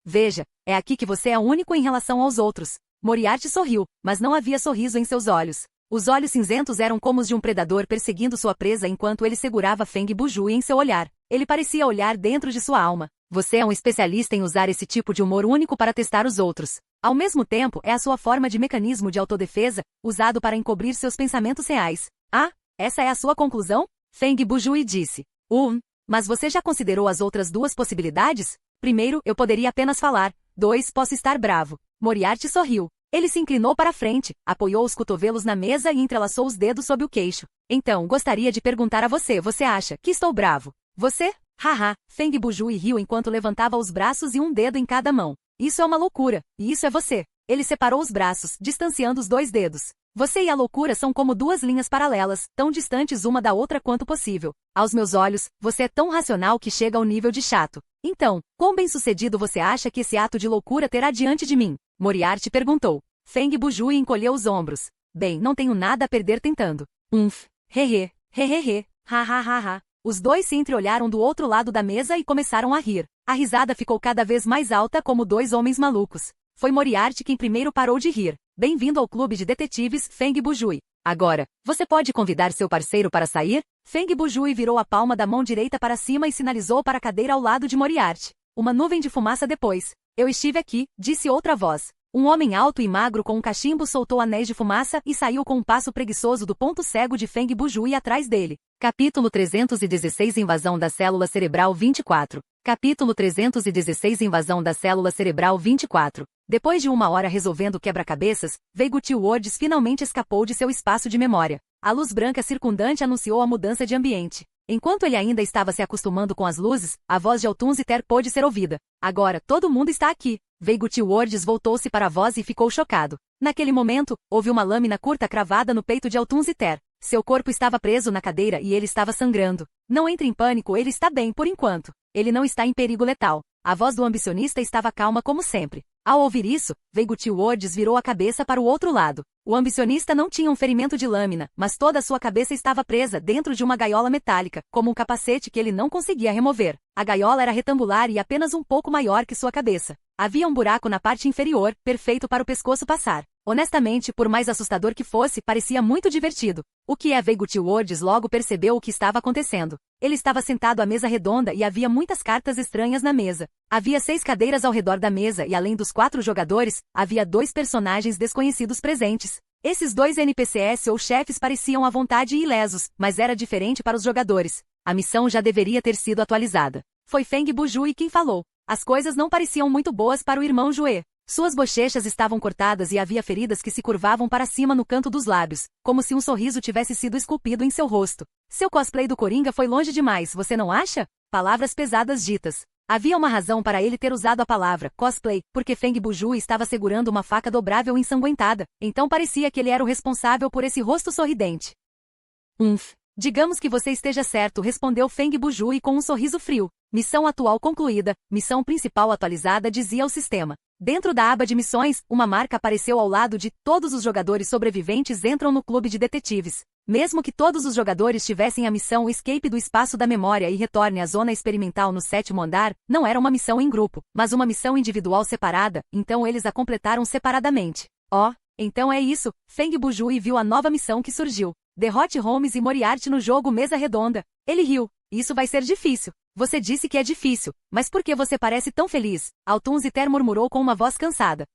Veja, é aqui que você é único em relação aos outros. Moriarty sorriu, mas não havia sorriso em seus olhos. Os olhos cinzentos eram como os de um predador perseguindo sua presa enquanto ele segurava Feng Bujui em seu olhar. Ele parecia olhar dentro de sua alma. Você é um especialista em usar esse tipo de humor único para testar os outros. Ao mesmo tempo, é a sua forma de mecanismo de autodefesa, usado para encobrir seus pensamentos reais. Ah, essa é a sua conclusão? Feng Bujui disse. Mas você já considerou as outras duas possibilidades? Primeiro, eu poderia apenas falar. 2, posso estar bravo. Moriarty sorriu. Ele se inclinou para a frente, apoiou os cotovelos na mesa e entrelaçou os dedos sob o queixo. Então, gostaria de perguntar a você, você acha que estou bravo? Você? Haha, Feng Bujui riu enquanto levantava os braços e um dedo em cada mão. Isso é uma loucura, e isso é você. Ele separou os braços, distanciando os dois dedos. Você e a loucura são como duas linhas paralelas, tão distantes uma da outra quanto possível. Aos meus olhos, você é tão racional que chega ao nível de chato. Então, quão bem-sucedido você acha que esse ato de loucura terá diante de mim? Moriarty perguntou. Feng Bujui encolheu os ombros. Bem, não tenho nada a perder tentando. Hehe, hehehe, ha ha ha ha. Os dois se entreolharam do outro lado da mesa e começaram a rir. A risada ficou cada vez mais alta como dois homens malucos. Foi Moriarty quem primeiro parou de rir. Bem-vindo ao clube de detetives, Feng Bujui. Agora, você pode convidar seu parceiro para sair? Feng Bujui virou a palma da mão direita para cima e sinalizou para a cadeira ao lado de Moriarty. Uma nuvem de fumaça depois. Eu estive aqui, disse outra voz. Um homem alto e magro com um cachimbo soltou anéis de fumaça e saiu com um passo preguiçoso do ponto cego de Feng Bujui atrás dele. Capítulo 316 Invasão da célula cerebral 24. Capítulo 316 Invasão da célula cerebral 24. Depois de 1 hora resolvendo quebra-cabeças, Veigut Woods finalmente escapou de seu espaço de memória. A luz branca circundante anunciou a mudança de ambiente. Enquanto ele ainda estava se acostumando com as luzes, a voz de Altunziter pôde ser ouvida. Agora, todo mundo está aqui. Veigut Woods voltou-se para a voz e ficou chocado. Naquele momento, houve uma lâmina curta cravada no peito de Altunziter. Seu corpo estava preso na cadeira e ele estava sangrando. Não entre em pânico, ele está bem por enquanto. Ele não está em perigo letal. A voz do ambicionista estava calma como sempre. Ao ouvir isso, Veigut Woods virou a cabeça para o outro lado. O ambicionista não tinha um ferimento de lâmina, mas toda a sua cabeça estava presa dentro de uma gaiola metálica, como um capacete que ele não conseguia remover. A gaiola era retangular e apenas um pouco maior que sua cabeça. Havia um buraco na parte inferior, perfeito para o pescoço passar. Honestamente, por mais assustador que fosse, parecia muito divertido. O que é? Veigut Woods logo percebeu o que estava acontecendo. Ele estava sentado à mesa redonda e havia muitas cartas estranhas na mesa. Havia 6 cadeiras ao redor da mesa e além dos 4 jogadores, havia 2 personagens desconhecidos presentes. Esses 2 NPCs ou chefes pareciam à vontade e ilesos, mas era diferente para os jogadores. A missão já deveria ter sido atualizada. Foi Feng Bujui quem falou. As coisas não pareciam muito boas para o irmão Jue. Suas bochechas estavam cortadas e havia feridas que se curvavam para cima no canto dos lábios, como se um sorriso tivesse sido esculpido em seu rosto. Seu cosplay do Coringa foi longe demais, você não acha? Palavras pesadas ditas. Havia uma razão para ele ter usado a palavra cosplay, porque Feng Bujui estava segurando uma faca dobrável ensanguentada, então parecia que ele era o responsável por esse rosto sorridente. Digamos que você esteja certo, respondeu Feng Bujui com um sorriso frio. Missão atual concluída, missão principal atualizada, dizia o sistema. Dentro da aba de missões, uma marca apareceu ao lado de todos os jogadores sobreviventes entram no clube de detetives. Mesmo que todos os jogadores tivessem a missão Escape do espaço da memória e retorne à zona experimental no 7º andar, não era uma missão em grupo, mas uma missão individual separada, então eles a completaram separadamente. Então é isso, Feng Bujui viu a nova missão que surgiu. Derrote Holmes e Moriarty no jogo Mesa Redonda. Ele riu. Isso vai ser difícil. Você disse que é difícil, mas por que você parece tão feliz? Altunziter murmurou com uma voz cansada.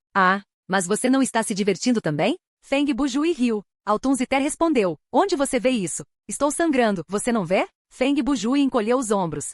Mas você não está se divertindo também? Feng Bujui riu. Altunziter respondeu. Onde você vê isso? Estou sangrando, você não vê? Feng Bujui encolheu os ombros.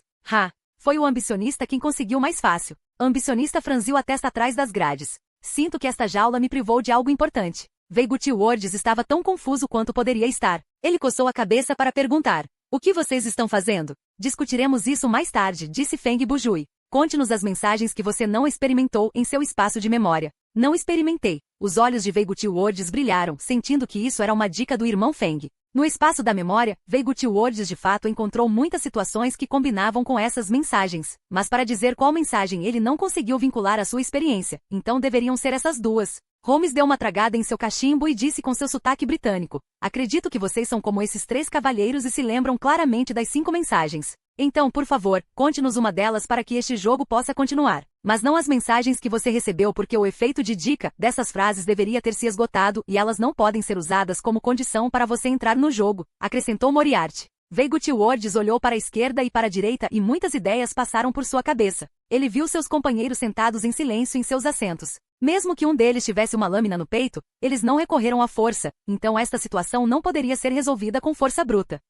Foi o ambicionista quem conseguiu mais fácil. O ambicionista franziu a testa atrás das grades. Sinto que esta jaula me privou de algo importante. Veigut Woods estava tão confuso quanto poderia estar. Ele coçou a cabeça para perguntar. O que vocês estão fazendo? Discutiremos isso mais tarde, disse Feng Bujui. Conte-nos as mensagens que você não experimentou em seu espaço de memória. Não experimentei. Os olhos de Veigu Words brilharam, sentindo que isso era uma dica do irmão Feng. No espaço da memória, Veigu Words de fato encontrou muitas situações que combinavam com essas mensagens. Mas para dizer qual mensagem ele não conseguiu vincular à sua experiência, então deveriam ser essas duas. Holmes deu uma tragada em seu cachimbo e disse com seu sotaque britânico: acredito que vocês são como esses 3 cavalheiros e se lembram claramente das 5 mensagens. Então, por favor, conte-nos uma delas para que este jogo possa continuar. Mas não as mensagens que você recebeu porque o efeito de dica dessas frases deveria ter se esgotado e elas não podem ser usadas como condição para você entrar no jogo, acrescentou Moriarty. Veigu Words olhou para a esquerda e para a direita e muitas ideias passaram por sua cabeça. Ele viu seus companheiros sentados em silêncio em seus assentos. Mesmo que um deles tivesse uma lâmina no peito, eles não recorreram à força, então esta situação não poderia ser resolvida com força bruta.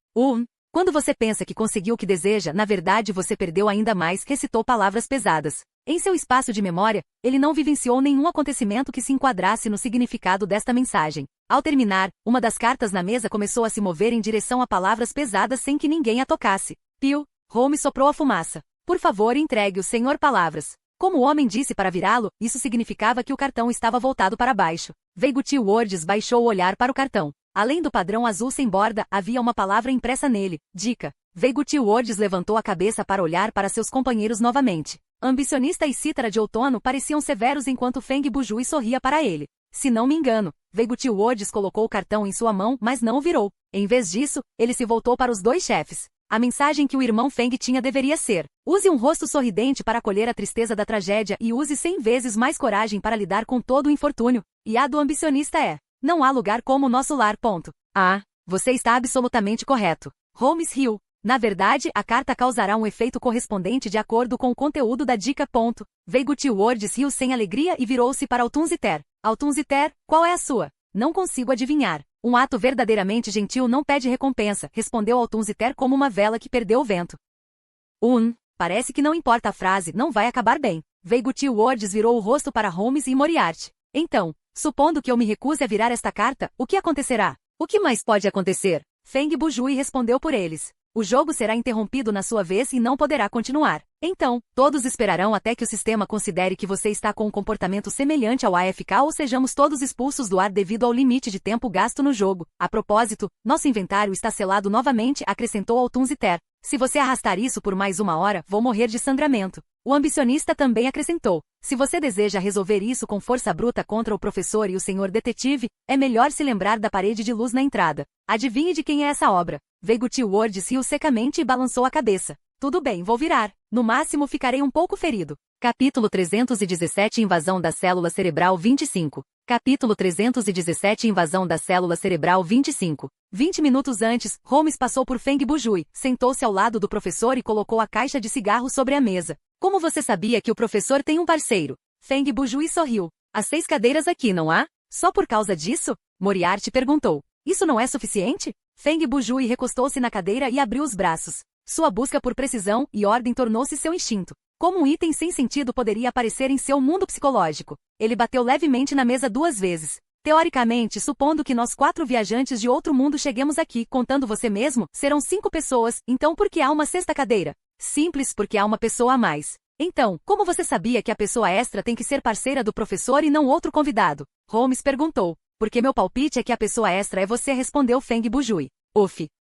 Quando você pensa que conseguiu o que deseja, na verdade você perdeu ainda mais, recitou palavras pesadas. Em seu espaço de memória, ele não vivenciou nenhum acontecimento que se enquadrasse no significado desta mensagem. Ao terminar, uma das cartas na mesa começou a se mover em direção a palavras pesadas sem que ninguém a tocasse. Pio, Holmes soprou a fumaça. Por favor, entregue o senhor palavras. Como o homem disse para virá-lo, isso significava que o cartão estava voltado para baixo. Veigu Words baixou o olhar para o cartão. Além do padrão azul sem borda, havia uma palavra impressa nele, dica. Veigu Words levantou a cabeça para olhar para seus companheiros novamente. Ambicionista e cítara de outono pareciam severos enquanto Feng Bujui sorria para ele. Se não me engano, Veigu Words colocou o cartão em sua mão, mas não o virou. Em vez disso, ele se voltou para os 2 chefes. A mensagem que o irmão Feng tinha deveria ser: use um rosto sorridente para acolher a tristeza da tragédia e use 100 vezes mais coragem para lidar com todo o infortúnio. E a do ambicionista é: não há lugar como o nosso lar. Você está absolutamente correto. Holmes riu. Na verdade, a carta causará um efeito correspondente de acordo com o conteúdo da dica. Veigu Words riu sem alegria e virou-se para Altunziter. Altunziter, qual é a sua? Não consigo adivinhar. Um ato verdadeiramente gentil não pede recompensa, respondeu Altunziter como uma vela que perdeu o vento. Parece que não importa a frase, não vai acabar bem. Veigu Words virou o rosto para Holmes e Moriarty. Então, supondo que eu me recuse a virar esta carta, o que acontecerá? O que mais pode acontecer? Feng Bujui respondeu por eles. O jogo será interrompido na sua vez e não poderá continuar. Então, todos esperarão até que o sistema considere que você está com um comportamento semelhante ao AFK ou sejamos todos expulsos do ar devido ao limite de tempo gasto no jogo. A propósito, nosso inventário está selado novamente, acrescentou Altunziter. Se você arrastar isso por mais 1 hora, vou morrer de sangramento. O ambicionista também acrescentou. Se você deseja resolver isso com força bruta contra o professor e o senhor detetive, é melhor se lembrar da parede de luz na entrada. Adivinhe de quem é essa obra. Veigu Words riu secamente e balançou a cabeça. Tudo bem, vou virar. No máximo ficarei um pouco ferido. Capítulo 317 Invasão da célula cerebral 25. Capítulo 317 Invasão da célula cerebral 25. 20 minutos antes, Holmes passou por Feng Bujui, sentou-se ao lado do professor e colocou a caixa de cigarro sobre a mesa. Como você sabia que o professor tem um parceiro? Feng Bujui sorriu. Há 6 cadeiras aqui, não há? Só por causa disso? Moriarty perguntou. Isso não é suficiente? Feng Bujui recostou-se na cadeira e abriu os braços. Sua busca por precisão e ordem tornou-se seu instinto. Como um item sem sentido poderia aparecer em seu mundo psicológico? Ele bateu levemente na mesa 2 vezes. Teoricamente, supondo que nós 4 viajantes de outro mundo cheguemos aqui, contando você mesmo, serão 5 pessoas, então por que há uma 6ª cadeira? Simples, porque há uma pessoa a mais. Então, como você sabia que a pessoa extra tem que ser parceira do professor e não outro convidado? Holmes perguntou. Porque meu palpite é que a pessoa extra é você, respondeu Feng Bujui.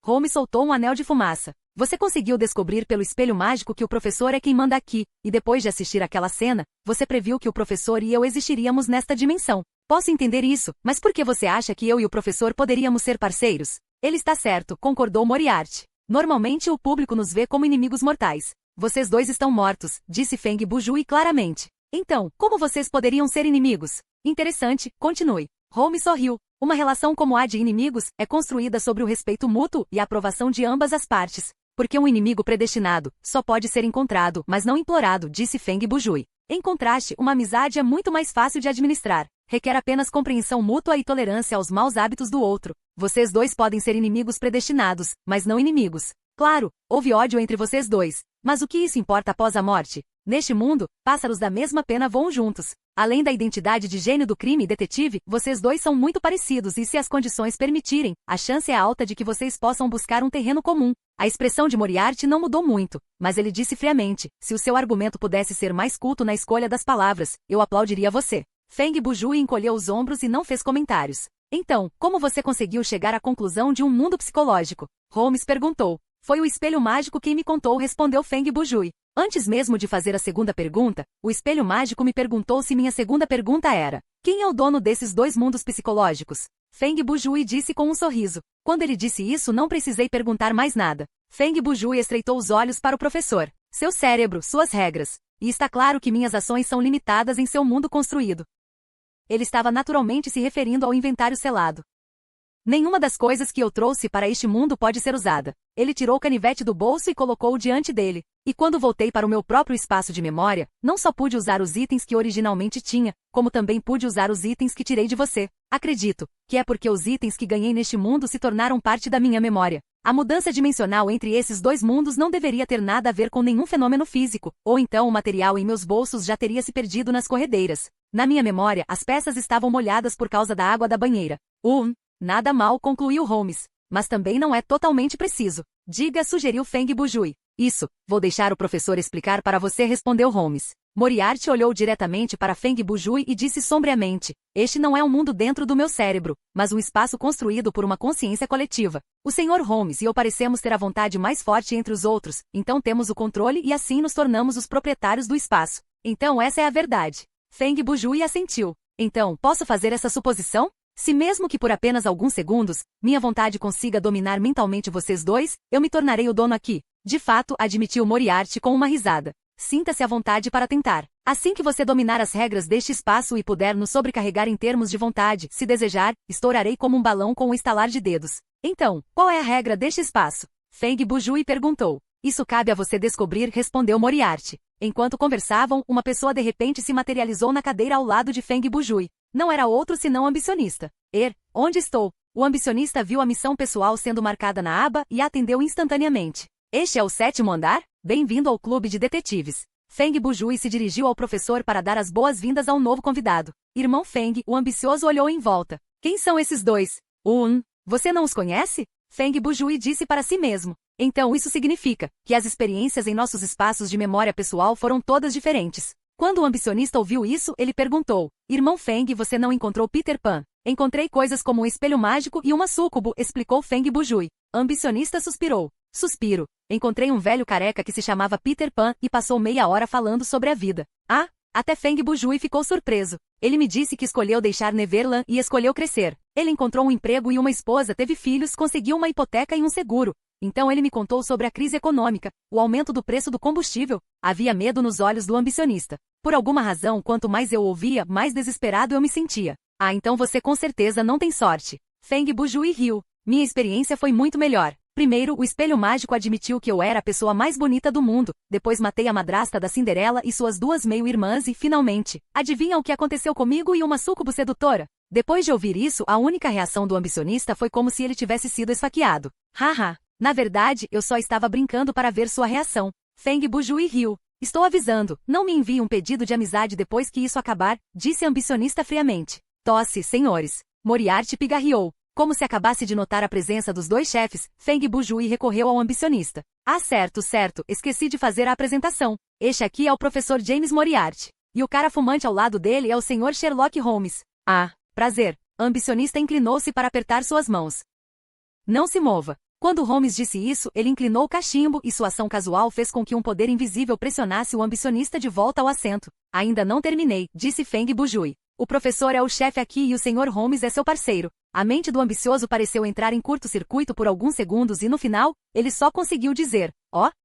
Holmes soltou um anel de fumaça. Você conseguiu descobrir pelo espelho mágico que o professor é quem manda aqui, e depois de assistir aquela cena, você previu que o professor e eu existiríamos nesta dimensão. Posso entender isso, mas por que você acha que eu e o professor poderíamos ser parceiros? Ele está certo, concordou Moriarty. Normalmente o público nos vê como inimigos mortais. Vocês 2 estão mortos, disse Feng Bujui claramente. Então, como vocês poderiam ser inimigos? Interessante, continue. Holmes sorriu. Uma relação como a de inimigos é construída sobre o respeito mútuo e a aprovação de ambas as partes. Porque um inimigo predestinado só pode ser encontrado, mas não implorado, disse Feng Bujui. Em contraste, uma amizade é muito mais fácil de administrar. Requer apenas compreensão mútua e tolerância aos maus hábitos do outro. Vocês 2 podem ser inimigos predestinados, mas não inimigos. Claro, houve ódio entre vocês 2. Mas o que isso importa após a morte? Neste mundo, pássaros da mesma pena voam juntos. Além da identidade de gênio do crime e detetive, vocês dois são muito parecidos e se as condições permitirem, a chance é alta de que vocês possam buscar um terreno comum. A expressão de Moriarty não mudou muito, mas ele disse friamente, se o seu argumento pudesse ser mais culto na escolha das palavras, eu aplaudiria você. Feng Bujui encolheu os ombros e não fez comentários. Então, como você conseguiu chegar à conclusão de um mundo psicológico? Holmes perguntou. Foi o espelho mágico quem me contou, respondeu Feng Bujui. Antes mesmo de fazer a segunda pergunta, o espelho mágico me perguntou se minha segunda pergunta era: quem é o dono desses dois mundos psicológicos? Feng Bujui disse com um sorriso. Quando ele disse isso, não precisei perguntar mais nada. Feng Bujui estreitou os olhos para o professor. Seu cérebro, suas regras. E está claro que minhas ações são limitadas em seu mundo construído. Ele estava naturalmente se referindo ao inventário selado. Nenhuma das coisas que eu trouxe para este mundo pode ser usada. Ele tirou o canivete do bolso e colocou-o diante dele. E quando voltei para o meu próprio espaço de memória, não só pude usar os itens que originalmente tinha, como também pude usar os itens que tirei de você. Acredito que é porque os itens que ganhei neste mundo se tornaram parte da minha memória. A mudança dimensional entre esses dois mundos não deveria ter nada a ver com nenhum fenômeno físico, ou então o material em meus bolsos já teria se perdido nas corredeiras. Na minha memória, as peças estavam molhadas por causa da água da banheira. Nada mal, concluiu Holmes. Mas também não é totalmente preciso. Diga, sugeriu Feng Bujui. Isso, vou deixar o professor explicar para você, respondeu Holmes. Moriarty olhou diretamente para Feng Bujui e disse sombriamente, este não é um mundo dentro do meu cérebro, mas um espaço construído por uma consciência coletiva. O Sr. Holmes e eu parecemos ter a vontade mais forte entre os outros, então temos o controle e assim nos tornamos os proprietários do espaço. Então essa é a verdade. Feng Bujui assentiu. Então, posso fazer essa suposição? Se mesmo que por apenas alguns segundos, minha vontade consiga dominar mentalmente vocês dois, eu me tornarei o dono aqui. De fato, admitiu Moriarty com uma risada. Sinta-se à vontade para tentar. Assim que você dominar as regras deste espaço e puder nos sobrecarregar em termos de vontade, se desejar, estourarei como um balão com um estalar de dedos. Então, qual é a regra deste espaço? Feng Bujui perguntou. Isso cabe a você descobrir, respondeu Moriarty. Enquanto conversavam, uma pessoa de repente se materializou na cadeira ao lado de Feng Bujui. Não era outro senão o ambicionista. Onde estou? O ambicionista viu a missão pessoal sendo marcada na aba e a atendeu instantaneamente. Este é o 7º andar? Bem-vindo ao clube de detetives. Feng Bujui se dirigiu ao professor para dar as boas-vindas ao novo convidado. Irmão Feng, o ambicioso olhou em volta. Quem são esses dois? Você não os conhece? Feng Bujui disse para si mesmo. Então isso significa que as experiências em nossos espaços de memória pessoal foram todas diferentes. Quando o ambicionista ouviu isso, ele perguntou, Irmão Feng, você não encontrou Peter Pan? Encontrei coisas como um espelho mágico e uma súcubo, explicou Feng Bujui. Ambicionista suspirou. Suspiro. Encontrei um velho careca que se chamava Peter Pan e passou meia hora falando sobre a vida. Até Feng Bujui ficou surpreso. Ele me disse que escolheu deixar Neverland e escolheu crescer. Ele encontrou um emprego e uma esposa, teve filhos, conseguiu uma hipoteca e um seguro. Então ele me contou sobre a crise econômica, o aumento do preço do combustível. Havia medo nos olhos do ambicionista. Por alguma razão, quanto mais eu ouvia, mais desesperado eu me sentia. Então você com certeza não tem sorte. Feng Bujui riu. Minha experiência foi muito melhor. Primeiro, o espelho mágico admitiu que eu era a pessoa mais bonita do mundo. Depois matei a madrasta da Cinderela e suas duas meio-irmãs e, finalmente, adivinha o que aconteceu comigo e uma súcubo sedutora? Depois de ouvir isso, a única reação do ambicionista foi como se ele tivesse sido esfaqueado. Haha. Na verdade, eu só estava brincando para ver sua reação. Feng Bujui riu. Estou avisando, não me envie um pedido de amizade depois que isso acabar, disse a ambicionista friamente. Tosse, senhores. Moriarty pigarreou. Como se acabasse de notar a presença dos dois chefes, Feng Bujui recorreu ao ambicionista. Certo, esqueci de fazer a apresentação. Este aqui é o professor James Moriarty. E o cara fumante ao lado dele é o Sr. Sherlock Holmes. Prazer. A ambicionista inclinou-se para apertar suas mãos. Não se mova. Quando Holmes disse isso, ele inclinou o cachimbo e sua ação casual fez com que um poder invisível pressionasse o ambicionista de volta ao assento. Ainda não terminei, disse Feng Bujui. O professor é o chefe aqui e o Sr. Holmes é seu parceiro. A mente do ambicioso pareceu entrar em curto-circuito por alguns segundos e no final, ele só conseguiu dizer,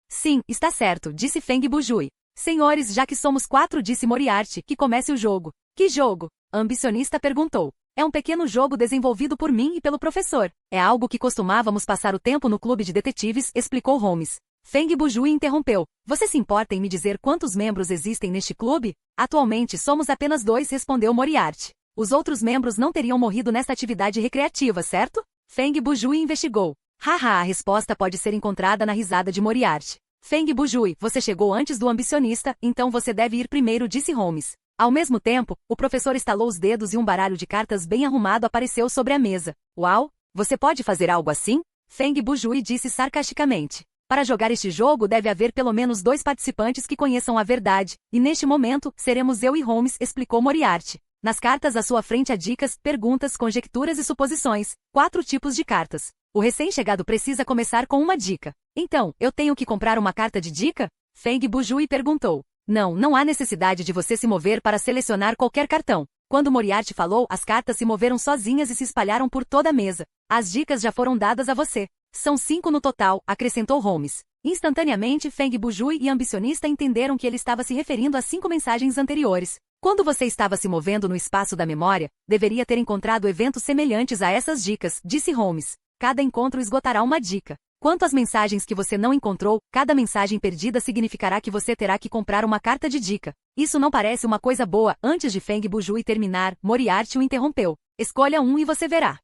sim, está certo, disse Feng Bujui. Senhores, já que somos 4, disse Moriarty, que comece o jogo. Que jogo? A ambicionista perguntou. É um pequeno jogo desenvolvido por mim e pelo professor. É algo que costumávamos passar o tempo no clube de detetives, explicou Holmes. Feng Bujui interrompeu. Você se importa em me dizer quantos membros existem neste clube? Atualmente somos apenas 2, respondeu Moriarty. Os outros membros não teriam morrido nesta atividade recreativa, certo? Feng Bujui investigou. A resposta pode ser encontrada na risada de Moriarty. Feng Bujui, você chegou antes do ambicionista, então você deve ir primeiro, disse Holmes. Ao mesmo tempo, o professor estalou os dedos e um baralho de cartas bem arrumado apareceu sobre a mesa. Uau! Você pode fazer algo assim? Feng Bujui disse sarcasticamente. Para jogar este jogo deve haver pelo menos 2 participantes que conheçam a verdade, e neste momento, seremos eu e Holmes, explicou Moriarty. Nas cartas à sua frente há dicas, perguntas, conjecturas e suposições. 4 tipos de cartas. O recém-chegado precisa começar com uma dica. Então, eu tenho que comprar uma carta de dica? Feng Bujui perguntou. Não há necessidade de você se mover para selecionar qualquer cartão. Quando Moriarty falou, as cartas se moveram sozinhas e se espalharam por toda a mesa. As dicas já foram dadas a você. São 5 no total, acrescentou Holmes. Instantaneamente, Feng Bujui e ambicionista entenderam que ele estava se referindo a 5 mensagens anteriores. Quando você estava se movendo no espaço da memória, deveria ter encontrado eventos semelhantes a essas dicas, disse Holmes. Cada encontro esgotará uma dica. Quanto às mensagens que você não encontrou, cada mensagem perdida significará que você terá que comprar uma carta de dica. Isso não parece uma coisa boa. Antes de Feng Bujui terminar, Moriarty o interrompeu. Escolha um e você verá.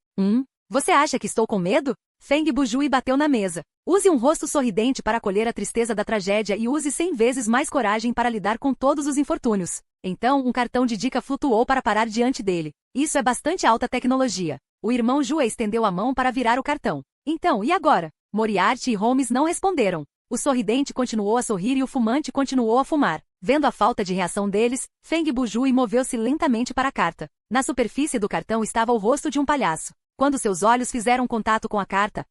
Você acha que estou com medo? Feng Bujui bateu na mesa. Use um rosto sorridente para acolher a tristeza da tragédia e use 100 vezes mais coragem para lidar com todos os infortúnios. Então, um cartão de dica flutuou para parar diante dele. Isso é bastante alta tecnologia. O irmão Jue estendeu a mão para virar o cartão. Então, e agora? Moriarty e Holmes não responderam. O sorridente continuou a sorrir e o fumante continuou a fumar. Vendo a falta de reação deles, Feng Bujui moveu-se lentamente para a carta. Na superfície do cartão estava o rosto de um palhaço. Quando seus olhos fizeram contato com a carta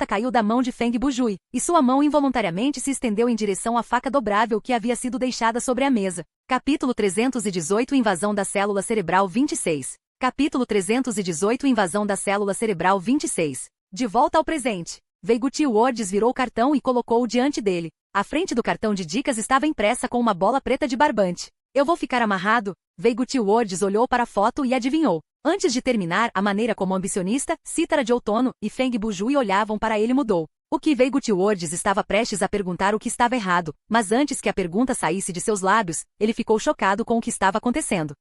caiu da mão de Feng Bujui, e sua mão involuntariamente se estendeu em direção à faca dobrável que havia sido deixada sobre a mesa. Capítulo 318 Invasão da célula cerebral 26. Capítulo 318 Invasão da célula cerebral 26. De volta ao presente. Veiguti Words virou o cartão e colocou-o diante dele. À frente do cartão de dicas estava impressa com uma bola preta de barbante. Eu vou ficar amarrado? Veiguti Words olhou para a foto e adivinhou. Antes de terminar, a maneira como o ambicionista, Cítara de Outono e Feng Bujui olhavam para ele mudou. O que Veiguti Words estava prestes a perguntar o que estava errado, mas antes que a pergunta saísse de seus lábios, ele ficou chocado com o que estava acontecendo.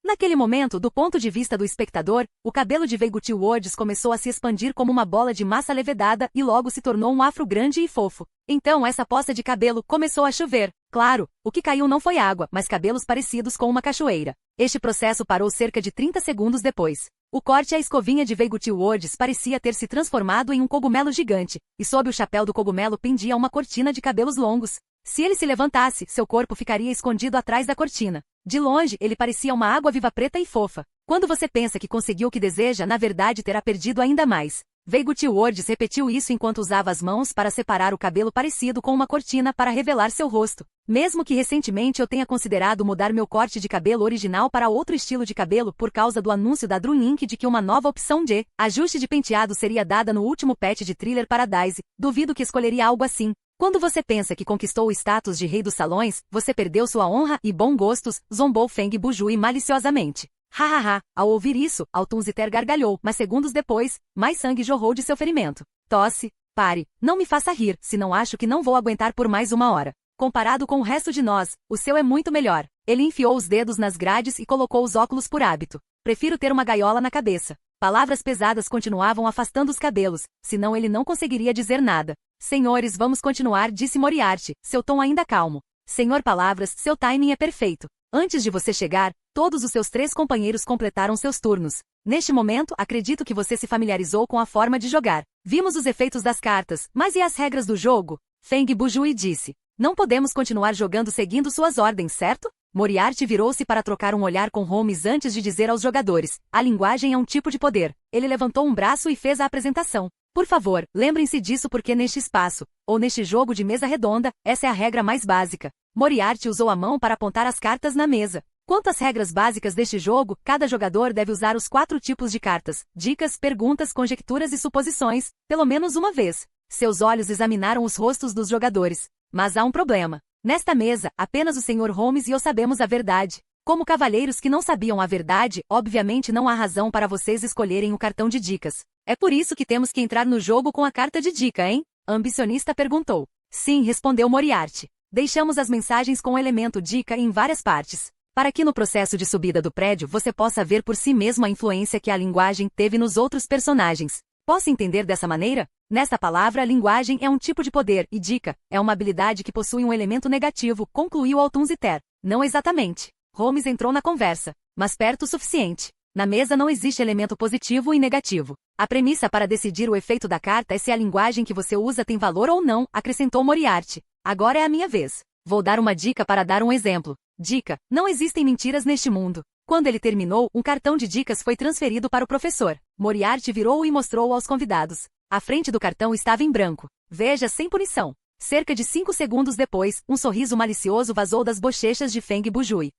Naquele momento, do ponto de vista do espectador, o cabelo de Veiguti Words começou a se expandir como uma bola de massa levedada e logo se tornou um afro grande e fofo. Então essa poça de cabelo começou a chover. Claro, o que caiu não foi água, mas cabelos parecidos com uma cachoeira. Este processo parou cerca de 30 segundos depois. O corte à escovinha de Veiguti Words parecia ter se transformado em um cogumelo gigante, e sob o chapéu do cogumelo pendia uma cortina de cabelos longos. Se ele se levantasse, seu corpo ficaria escondido atrás da cortina. De longe, ele parecia uma água-viva preta e fofa. Quando você pensa que conseguiu o que deseja, na verdade terá perdido ainda mais. Veiguti Words repetiu isso enquanto usava as mãos para separar o cabelo parecido com uma cortina para revelar seu rosto. Mesmo que recentemente eu tenha considerado mudar meu corte de cabelo original para outro estilo de cabelo por causa do anúncio da Dream Inc. de que uma nova opção de ajuste de penteado seria dada no último patch de Thriller Paradise, duvido que escolheria algo assim. Quando você pensa que conquistou o status de rei dos salões, você perdeu sua honra e bons gostos, zombou Feng Bujui maliciosamente. Hahaha, ao ouvir isso, Altunziter gargalhou, mas segundos depois, mais sangue jorrou de seu ferimento. Tosse, pare, não me faça rir, senão acho que não vou aguentar por mais 1 hora. Comparado com o resto de nós, o seu é muito melhor. Ele enfiou os dedos nas grades e colocou os óculos por hábito. Prefiro ter uma gaiola na cabeça. Palavras pesadas continuavam afastando os cabelos, senão ele não conseguiria dizer nada. Senhores, vamos continuar, disse Moriarty, seu tom ainda calmo. Senhor Palavras, seu timing é perfeito. Antes de você chegar, todos os seus 3 companheiros completaram seus turnos. Neste momento, acredito que você se familiarizou com a forma de jogar. Vimos os efeitos das cartas, mas e as regras do jogo? Feng Bujui disse. Não podemos continuar jogando seguindo suas ordens, certo? Moriarty virou-se para trocar um olhar com Holmes antes de dizer aos jogadores. A linguagem é um tipo de poder. Ele levantou um braço e fez a apresentação. Por favor, lembrem-se disso porque neste espaço, ou neste jogo de mesa redonda, essa é a regra mais básica. Moriarty usou a mão para apontar as cartas na mesa. Quanto às regras básicas deste jogo, cada jogador deve usar os 4 tipos de cartas, dicas, perguntas, conjecturas e suposições, pelo menos uma vez. Seus olhos examinaram os rostos dos jogadores. Mas há um problema. Nesta mesa, apenas o Sr. Holmes e eu sabemos a verdade. Como cavalheiros que não sabiam a verdade, obviamente não há razão para vocês escolherem o cartão de dicas. É por isso que temos que entrar no jogo com a carta de dica, hein? A ambicionista perguntou. Sim, respondeu Moriarty. Deixamos as mensagens com o elemento dica em várias partes, para que no processo de subida do prédio você possa ver por si mesmo a influência que a linguagem teve nos outros personagens. Posso entender dessa maneira? Nesta palavra, linguagem é um tipo de poder e dica é uma habilidade que possui um elemento negativo, concluiu Altunziter. Não exatamente. Holmes entrou na conversa, mas perto o suficiente. Na mesa não existe elemento positivo e negativo. A premissa para decidir o efeito da carta é se a linguagem que você usa tem valor ou não, acrescentou Moriarty. Agora é a minha vez. Vou dar uma dica para dar um exemplo. Dica: não existem mentiras neste mundo. Quando ele terminou, um cartão de dicas foi transferido para o professor. Moriarty virou-o e mostrou-o aos convidados. A frente do cartão estava em branco. Veja, sem punição. Cerca de 5 segundos depois, um sorriso malicioso vazou das bochechas de Feng Bujui.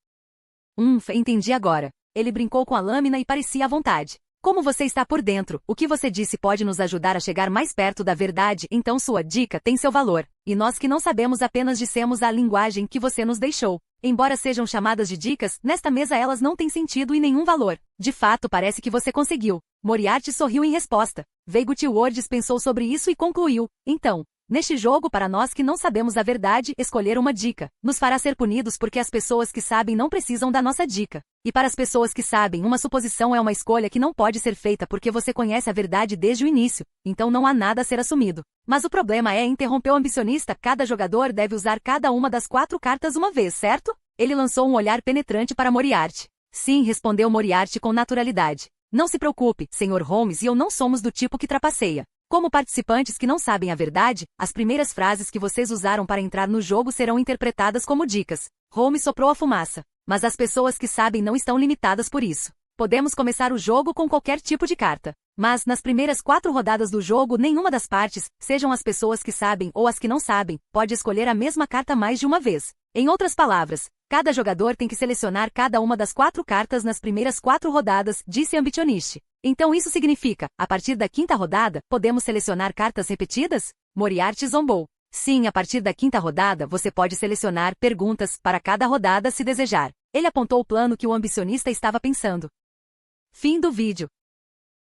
Entendi agora. Ele brincou com a lâmina e parecia à vontade. Como você está por dentro, o que você disse pode nos ajudar a chegar mais perto da verdade, então sua dica tem seu valor. E nós que não sabemos apenas dissemos a linguagem que você nos deixou. Embora sejam chamadas de dicas, nesta mesa elas não têm sentido e nenhum valor. De fato, parece que você conseguiu. Moriarty sorriu em resposta. Veigut Words pensou sobre isso e concluiu. Então, neste jogo, para nós que não sabemos a verdade, escolher uma dica nos fará ser punidos porque as pessoas que sabem não precisam da nossa dica. E para as pessoas que sabem, uma suposição é uma escolha que não pode ser feita porque você conhece a verdade desde o início, então não há nada a ser assumido. Mas o problema é, interrompeu o ambicionista, cada jogador deve usar cada uma das 4 cartas uma vez, certo? Ele lançou um olhar penetrante para Moriarty. Sim, respondeu Moriarty com naturalidade. Não se preocupe, Sr. Holmes e eu não somos do tipo que trapaceia. Como participantes que não sabem a verdade, as primeiras frases que vocês usaram para entrar no jogo serão interpretadas como dicas. Holmes soprou a fumaça. Mas as pessoas que sabem não estão limitadas por isso. Podemos começar o jogo com qualquer tipo de carta. Mas, nas primeiras 4 rodadas do jogo, nenhuma das partes, sejam as pessoas que sabem ou as que não sabem, pode escolher a mesma carta mais de uma vez. Em outras palavras, cada jogador tem que selecionar cada uma das 4 cartas nas primeiras 4 rodadas, disse Ambitionisti. Então isso significa, a partir da 5ª rodada, podemos selecionar cartas repetidas? Moriarty zombou. Sim, a partir da 5ª rodada você pode selecionar perguntas para cada rodada se desejar. Ele apontou o plano que o ambicionista estava pensando. Fim do vídeo.